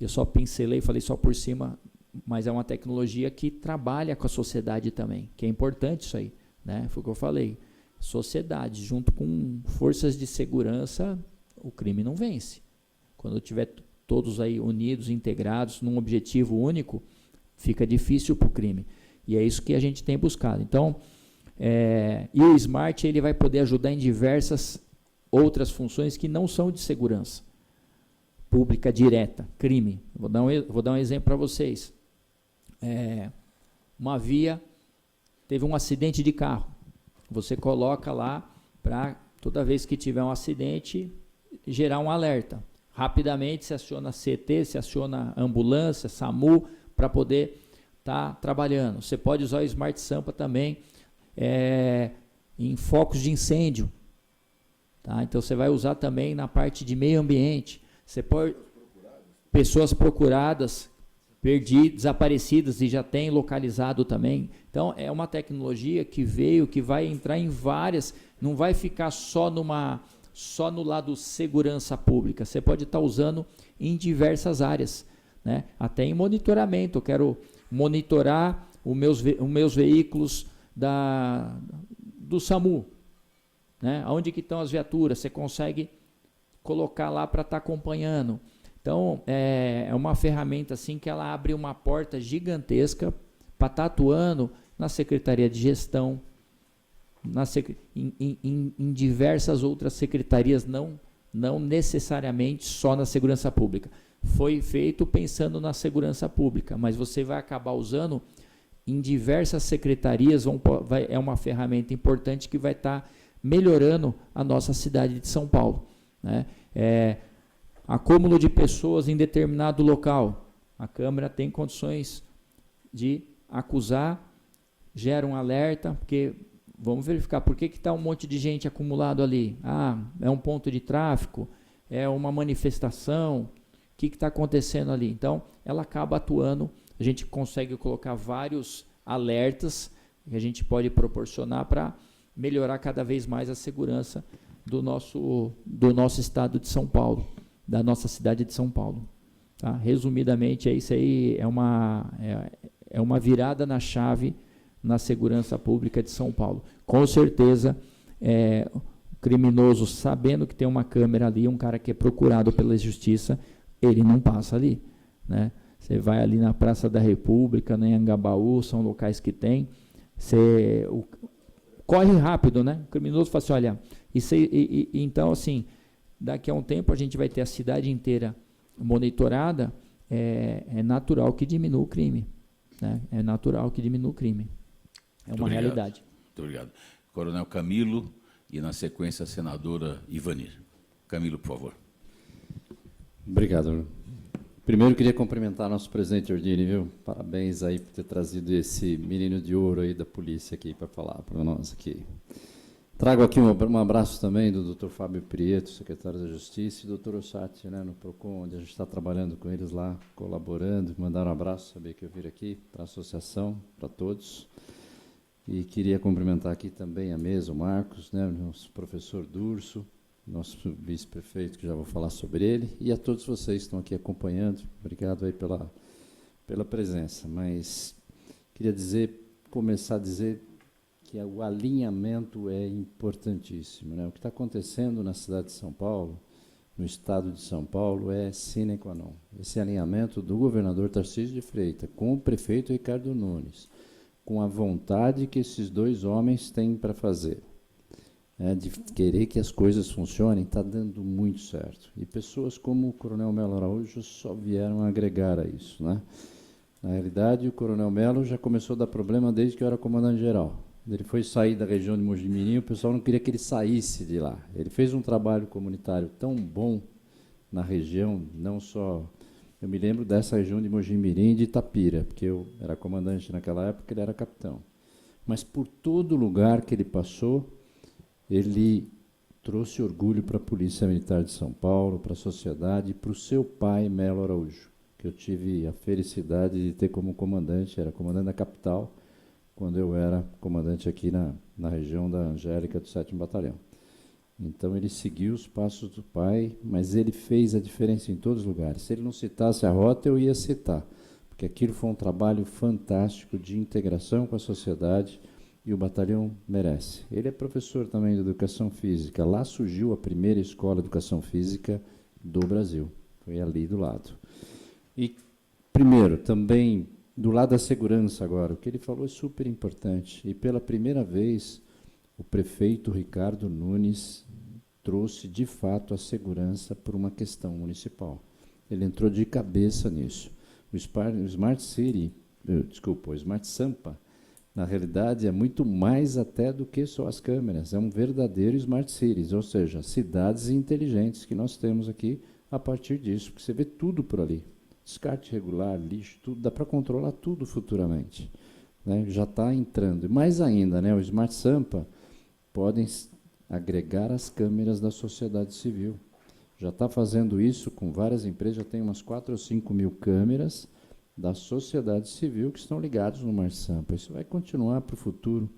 eu só pincelei, falei só por cima, mas é uma tecnologia que trabalha com a sociedade também, que é importante isso aí, né? Foi o que eu falei. Sociedade, junto com forças de segurança, o crime não vence. Quando tiver todos aí unidos, integrados, num objetivo único, fica difícil para o crime. E é isso que a gente tem buscado. Então, e o Smart ele vai poder ajudar em diversas outras funções que não são de segurança pública direta, crime. Vou dar um exemplo para vocês. Uma via, teve um acidente de carro. Você coloca lá para, toda vez que tiver um acidente, gerar um alerta. Rapidamente se aciona CT, se aciona ambulância, SAMU, para poder estar trabalhando. Você pode usar o Smart Sampa também em focos de incêndio. Tá? Então, você vai usar também na parte de meio ambiente. Você pode... Pessoas procuradas, desaparecidas e já tem localizado também. Então, é uma tecnologia que veio, que vai entrar em várias, não vai ficar só no lado segurança pública. Você pode estar usando em diversas áreas, né? Até em monitoramento. Eu quero monitorar os meus veículos do SAMU, né? Onde que estão as viaturas? Você consegue colocar lá para estar acompanhando. Então, é uma ferramenta assim que ela abre uma porta gigantesca para estar atuando na Secretaria de Gestão, em diversas outras secretarias, não necessariamente só na segurança pública. Foi feito pensando na segurança pública, mas você vai acabar usando em diversas secretarias, é uma ferramenta importante que vai estar melhorando a nossa cidade de São Paulo, né? Acúmulo de pessoas em determinado local. A Câmara tem condições de acusar, gera um alerta, porque vamos verificar por que está um monte de gente acumulado ali. É um ponto de tráfico, é uma manifestação, o que está acontecendo ali? Então, ela acaba atuando, a gente consegue colocar vários alertas que a gente pode proporcionar para melhorar cada vez mais a segurança do nosso estado de São Paulo, da nossa cidade de São Paulo. Tá? Resumidamente, isso aí é uma virada na chave na segurança pública de São Paulo. Com certeza, o criminoso, sabendo que tem uma câmera ali, um cara que é procurado pela justiça, ele não passa ali, né? Você vai ali na Praça da República, em Anhangabaú, são locais que tem, corre rápido, né? O criminoso fala assim, olha, então, assim, daqui a um tempo a gente vai ter a cidade inteira monitorada, é natural que diminua o crime, né? É natural que diminua o crime. É uma realidade.
Muito obrigado. Coronel Camilo e, na sequência, a senadora Ivanir. Camilo, por favor.
Obrigado. Primeiro, queria cumprimentar nosso presidente Ordini, viu? Parabéns aí por ter trazido esse menino de ouro aí da polícia aqui para falar para nós aqui. Trago aqui um abraço também do Dr. Fábio Prieto, secretário da Justiça, e do Dr. Ossati, né, no PROCON, onde a gente está trabalhando com eles lá, colaborando. Mandar um abraço, saber que eu vim aqui para a associação, para todos. E queria cumprimentar aqui também a mesa, o Marcos, né, o nosso professor Durso, nosso vice-prefeito, que já vou falar sobre ele, e a todos vocês que estão aqui acompanhando. Obrigado aí pela presença. Mas queria começar a dizer que o alinhamento é importantíssimo, né? O que está acontecendo na cidade de São Paulo, no estado de São Paulo, é sine qua non. Esse alinhamento do governador Tarcísio de Freitas com o prefeito Ricardo Nunes, com a vontade que esses dois homens têm para fazer, de querer que as coisas funcionem, está dando muito certo. E pessoas como o Coronel Melo Araújo só vieram agregar a isso, né? Na realidade, o Coronel Melo já começou a dar problema desde que eu era comandante-geral. Ele foi sair da região de Mogi-mirim, o pessoal não queria que ele saísse de lá. Ele fez um trabalho comunitário tão bom na região, não só... Eu me lembro dessa região de Mogi-mirim e de Itapira, porque eu era comandante naquela época, ele era capitão. Mas por todo lugar que ele passou, ele trouxe orgulho para a Polícia Militar de São Paulo, para a sociedade e para o seu pai, Melo Araújo, que eu tive a felicidade de ter como comandante, era comandante da capital, quando eu era comandante aqui na região da Angélica, do 7º Batalhão. Então, ele seguiu os passos do pai, mas ele fez a diferença em todos os lugares. Se ele não citasse a rota, eu ia citar, porque aquilo foi um trabalho fantástico de integração com a sociedade, e o batalhão merece. Ele é professor também de Educação Física. Lá surgiu a primeira escola de Educação Física do Brasil. Foi ali do lado. E, primeiro, também... Do lado da segurança agora, o que ele falou é super importante. E pela primeira vez, o prefeito Ricardo Nunes trouxe, de fato, a segurança por uma questão municipal. Ele entrou de cabeça nisso. O Smart Sampa, na realidade, é muito mais até do que só as câmeras. É um verdadeiro Smart Cities, ou seja, cidades inteligentes que nós temos aqui a partir disso, porque você vê tudo por ali. Descarte regular, lixo, tudo, dá para controlar tudo futuramente, né? Já está entrando. E mais ainda, né, o Smart Sampa podem agregar as câmeras da sociedade civil. Já está fazendo isso com várias empresas, já tem umas 4 ou 5 mil câmeras da sociedade civil que estão ligados no Smart Sampa. Isso vai continuar para o futuro.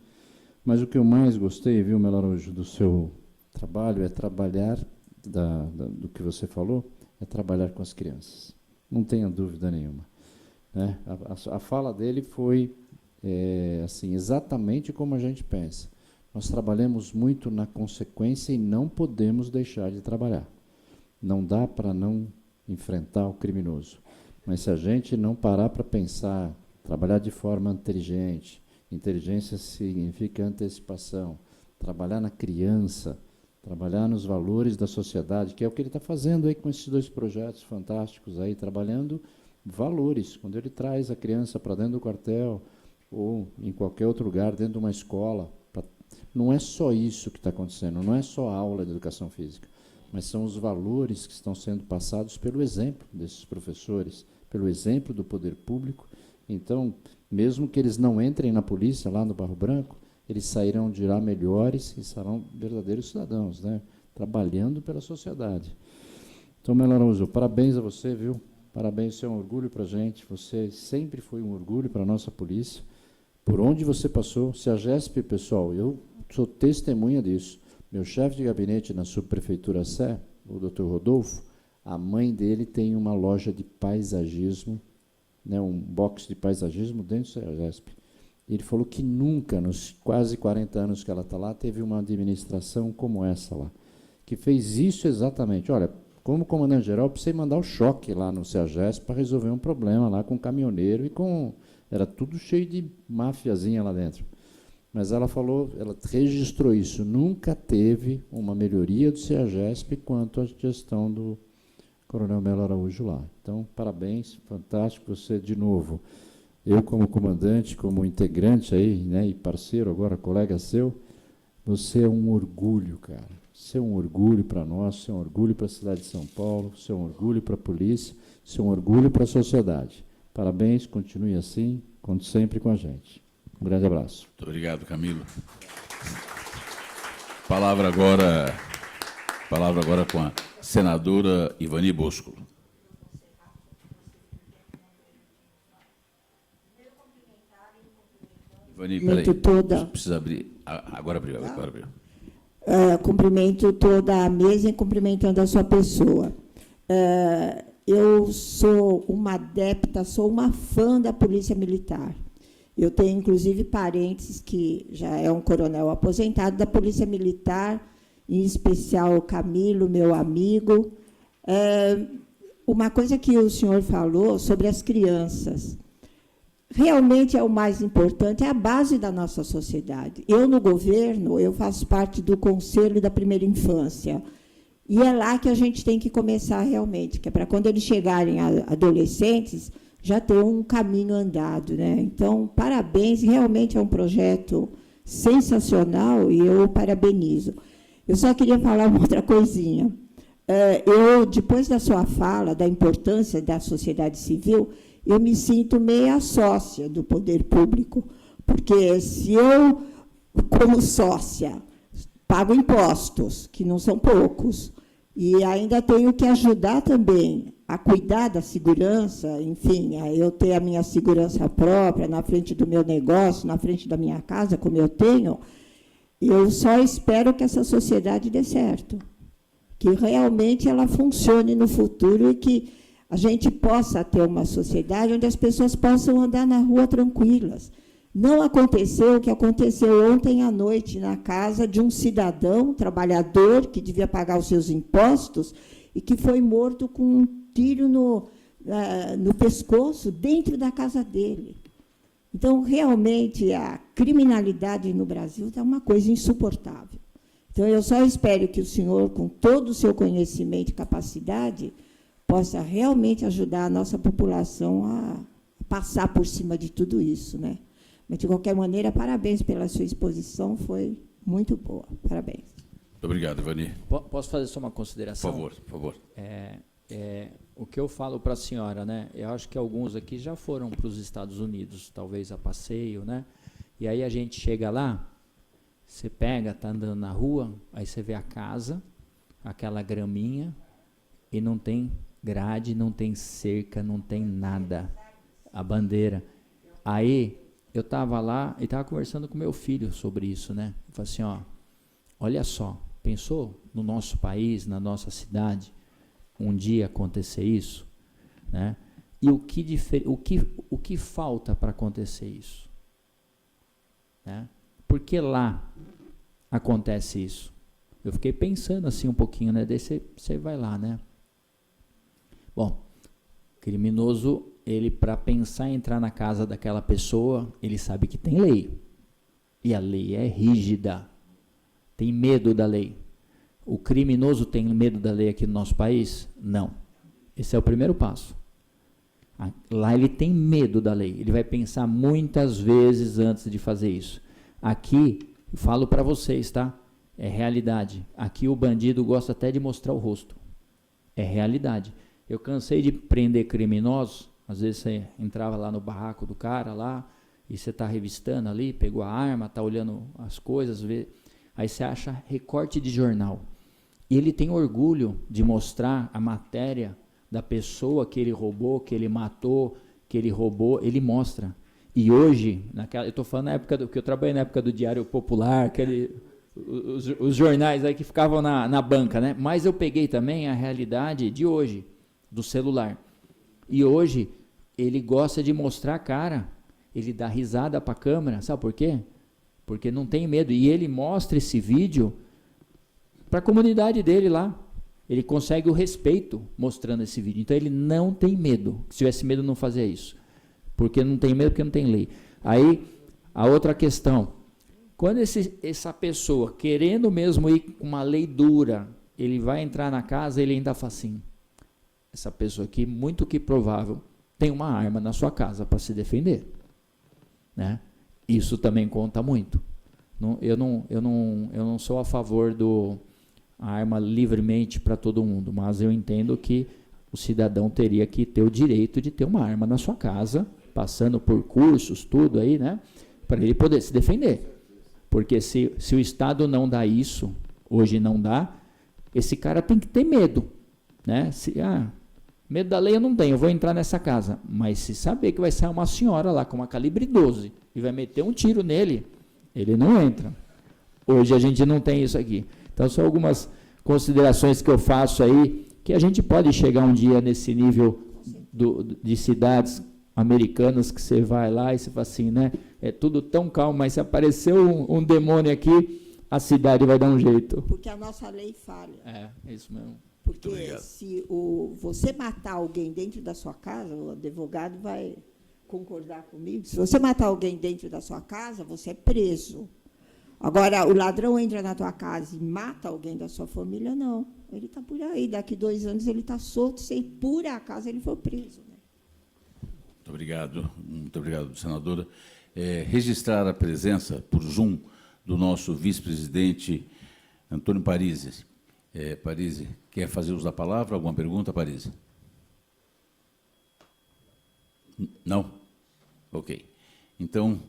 Mas o que eu mais gostei, viu, Melo Araújo, do seu trabalho, é trabalhar, do que você falou, é trabalhar com as crianças. Não tenha dúvida nenhuma, né? A fala dele foi assim, exatamente como a gente pensa. Nós trabalhamos muito na consequência e não podemos deixar de trabalhar. Não dá para não enfrentar o criminoso. Mas se a gente não parar para pensar, trabalhar de forma inteligente, inteligência significa antecipação, trabalhar na criança, trabalhar nos valores da sociedade, que é o que ele está fazendo aí com esses 2 projetos fantásticos, aí, trabalhando valores. Quando ele traz a criança para dentro do quartel ou em qualquer outro lugar, dentro de uma escola, não é só isso que está acontecendo, não é só a aula de educação física, mas são os valores que estão sendo passados pelo exemplo desses professores, pelo exemplo do poder público. Então, mesmo que eles não entrem na polícia lá no Barro Branco, eles sairão de lá melhores e serão verdadeiros cidadãos, né? Trabalhando pela sociedade. Então, Melo Araújo, parabéns a você, viu? Parabéns, você é um orgulho para a gente, você sempre foi um orgulho para a nossa polícia. Por onde você passou, se a GESP, pessoal, eu sou testemunha disso. Meu chefe de gabinete na subprefeitura Sé, o Dr. Rodolfo, a mãe dele tem uma loja de paisagismo, né, um box de paisagismo dentro da GESP. Ele falou que nunca, nos quase 40 anos que ela está lá, teve uma administração como essa lá, que fez isso exatamente. Olha, como comandante-geral, precisei mandar o choque lá no CEAGESP para resolver um problema lá com o caminhoneiro e com... Era tudo cheio de máfiazinha lá dentro. Mas ela falou, ela registrou isso. Nunca teve uma melhoria do CEAGESP quanto à gestão do Coronel Melo Araújo lá. Então, parabéns, fantástico você de novo. Eu, como comandante, como integrante aí, né, e parceiro agora, colega seu, você é um orgulho, cara. Você é um orgulho para nós, você é um orgulho para a cidade de São Paulo, você é um orgulho para a polícia, você é um orgulho para a sociedade. Parabéns, continue assim, conte sempre com a gente. Um grande abraço.
Muito obrigado, Camilo. Palavra agora com a senadora Ivani Bosco. Ivani, peraí.
Toda.
Precisa abrir. Agora abriu.
Cumprimento toda a mesa e cumprimentando a sua pessoa. Eu sou uma adepta, sou uma fã da Polícia Militar. Eu tenho, inclusive, parentes que já é um coronel aposentado da Polícia Militar, em especial o Camilo, meu amigo. Uma coisa que o senhor falou sobre as crianças. Realmente é o mais importante, é a base da nossa sociedade. Eu, no governo, eu faço parte do Conselho da Primeira Infância. E é lá que a gente tem que começar realmente, que é para quando eles chegarem adolescentes, já ter um caminho andado, né? Então, parabéns, realmente é um projeto sensacional e eu parabenizo. Eu só queria falar uma outra coisinha. Eu, depois da sua fala, da importância da sociedade civil, eu me sinto meia sócia do poder público, porque se eu, como sócia, pago impostos, que não são poucos, e ainda tenho que ajudar também a cuidar da segurança, enfim, a eu ter a minha segurança própria na frente do meu negócio, na frente da minha casa, como eu tenho, eu só espero que essa sociedade dê certo, que realmente ela funcione no futuro e que a gente possa ter uma sociedade onde as pessoas possam andar na rua tranquilas. Não aconteceu o que aconteceu ontem à noite na casa de um cidadão, trabalhador, que devia pagar os seus impostos e que foi morto com um tiro no pescoço dentro da casa dele. Então, realmente, a criminalidade no Brasil está uma coisa insuportável. Então, eu só espero que o senhor, com todo o seu conhecimento e capacidade, possa realmente ajudar a nossa população a passar por cima de tudo isso, né? Mas, de qualquer maneira, parabéns pela sua exposição, foi muito boa. Parabéns.
Muito obrigado, Ivani.
Posso fazer só uma consideração?
Por favor.
O que eu falo para a senhora, né? Eu acho que alguns aqui já foram para os Estados Unidos, talvez a passeio, né? E aí a gente chega lá, você pega, está andando na rua, aí você vê a casa, aquela graminha, e não tem grade, não tem cerca, não tem nada. A bandeira. Aí eu estava lá e estava conversando com meu filho sobre isso, né? Eu falei assim, ó, olha só, pensou no nosso país, na nossa cidade, um dia acontecer isso, né? E o que falta para acontecer isso, né? Por que lá acontece isso? Eu fiquei pensando assim um pouquinho, né? Daí você vai lá, né? Bom, criminoso, ele para pensar em entrar na casa daquela pessoa, ele sabe que tem lei. E a lei é rígida. Tem medo da lei. O criminoso tem medo da lei aqui no nosso país? Não. Esse é o primeiro passo. Lá ele tem medo da lei. Ele vai pensar muitas vezes antes de fazer isso. Aqui, eu falo para vocês, tá? É realidade. Aqui o bandido gosta até de mostrar o rosto. É realidade. Eu cansei de prender criminosos. Às vezes você entrava lá no barraco do cara lá e você está revistando ali, pegou a arma, está olhando as coisas, aí você acha recorte de jornal. E ele tem orgulho de mostrar a matéria da pessoa que ele roubou, que ele matou, que ele roubou, ele mostra. E hoje, eu estou falando na época que eu trabalhei na época do Diário Popular, os jornais aí que ficavam na banca, né? Mas eu peguei também a realidade de hoje, do celular. E hoje ele gosta de mostrar a cara, ele dá risada para a câmera, sabe por quê? Porque não tem medo. E ele mostra esse vídeo para a comunidade dele lá. Ele consegue o respeito mostrando esse vídeo. Então ele não tem medo. Se tivesse medo, não fazia isso. Porque não tem medo, porque não tem lei. Aí, a outra questão. Quando essa pessoa, querendo mesmo ir com uma lei dura, ele vai entrar na casa, ele ainda fala assim, essa pessoa aqui, muito que provável, tem uma arma na sua casa para se defender, né? Isso também conta muito. Eu não sou a favor a arma livremente para todo mundo, mas eu entendo que o cidadão teria que ter o direito de ter uma arma na sua casa, passando por cursos, tudo aí, né? Para ele poder se defender. Porque se o Estado não dá isso, hoje não dá, esse cara tem que ter medo, né? Medo da lei eu não tenho, eu vou entrar nessa casa. Mas se saber que vai sair uma senhora lá com uma calibre 12 e vai meter um tiro nele, ele não entra. Hoje a gente não tem isso aqui. Então, são algumas considerações que eu faço aí, que a gente pode chegar um dia nesse nível de cidades americanas, que você vai lá e você fala assim, né? É tudo tão calmo, mas se aparecer um demônio aqui, a cidade vai dar um jeito.
Porque a nossa lei falha.
É isso mesmo.
Porque se você matar alguém dentro da sua casa, o advogado vai concordar comigo, se você matar alguém dentro da sua casa, você é preso. Agora, o ladrão entra na tua casa e mata alguém da sua família, não. Ele está por aí, daqui 2 anos ele está solto, se por acaso ele for preso. Né?
Muito obrigado, senadora. Registrar a presença por Zoom do nosso vice-presidente Antônio Parisi. Parisi, quer fazer uso da palavra? Alguma pergunta, Parisi? Não? Ok. Então,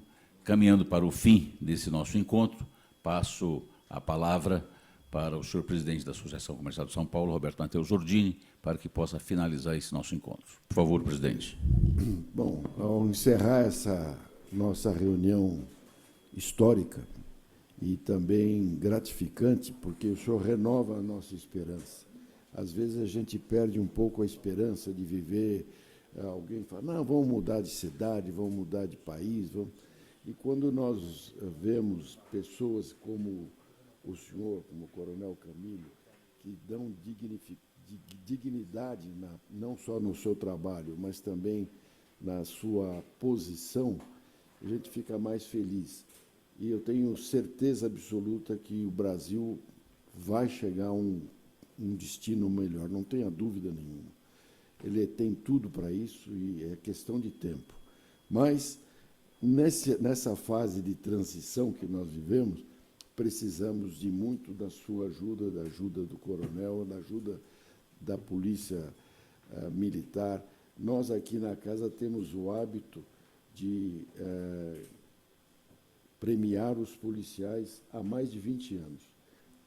caminhando para o fim desse nosso encontro, passo a palavra para o senhor presidente da Associação Comercial de São Paulo, Roberto Matheus Ordini, para que possa finalizar esse nosso encontro. Por favor, presidente.
Bom, ao encerrar essa nossa reunião histórica e também gratificante, porque o senhor renova a nossa esperança. Às vezes a gente perde um pouco a esperança de viver, alguém fala, não, vamos mudar de cidade, vamos mudar de país, vamos... E quando nós vemos pessoas como o senhor, como o Coronel Camilo, que dão dignidade, não só no seu trabalho, mas também na sua posição, a gente fica mais feliz. E eu tenho certeza absoluta que o Brasil vai chegar a um destino melhor, não tenha dúvida nenhuma. Ele tem tudo para isso e é questão de tempo. Mas, nessa fase de transição que nós vivemos, precisamos de muito da sua ajuda, da ajuda do coronel, da ajuda da polícia militar. Nós, aqui na casa, temos o hábito de premiar os policiais há mais de 20 anos.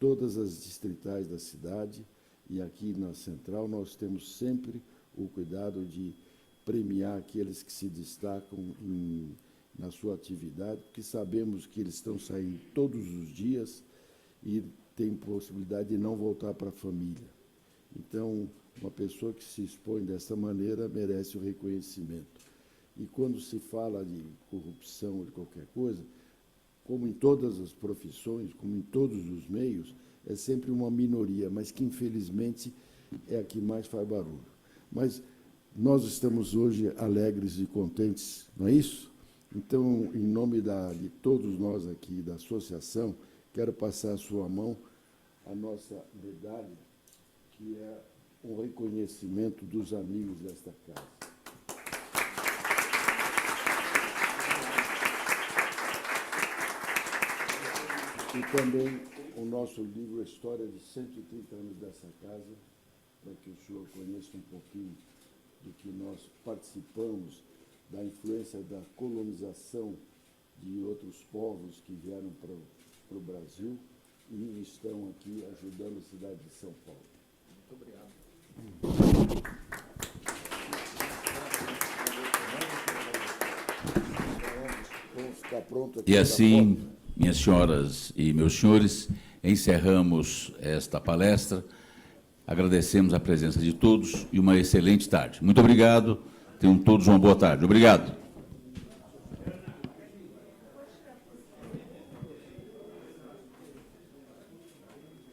Todas as distritais da cidade e aqui na Central, nós temos sempre o cuidado de premiar aqueles que se destacam na sua atividade, porque sabemos que eles estão saindo todos os dias e tem possibilidade de não voltar para a família. Então, uma pessoa que se expõe dessa maneira merece o reconhecimento. E quando se fala de corrupção, de qualquer coisa, como em todas as profissões, como em todos os meios, é sempre uma minoria, mas que, infelizmente, é a que mais faz barulho. Mas nós estamos hoje alegres e contentes, não é isso? Então, em nome de todos nós aqui da associação, quero passar à sua mão a nossa medalha, que é um reconhecimento dos amigos desta casa. E também o nosso livro, a História de 130 anos dessa casa, para que o senhor conheça um pouquinho do que nós participamos, da influência da colonização de outros povos que vieram para o Brasil e estão aqui ajudando a cidade de São Paulo. Muito obrigado. Vamos ficar prontos aqui.
E assim, minhas senhoras e meus senhores, encerramos esta palestra. Agradecemos a presença de todos e uma excelente tarde. Muito obrigado. Tenham todos uma boa tarde. Obrigado.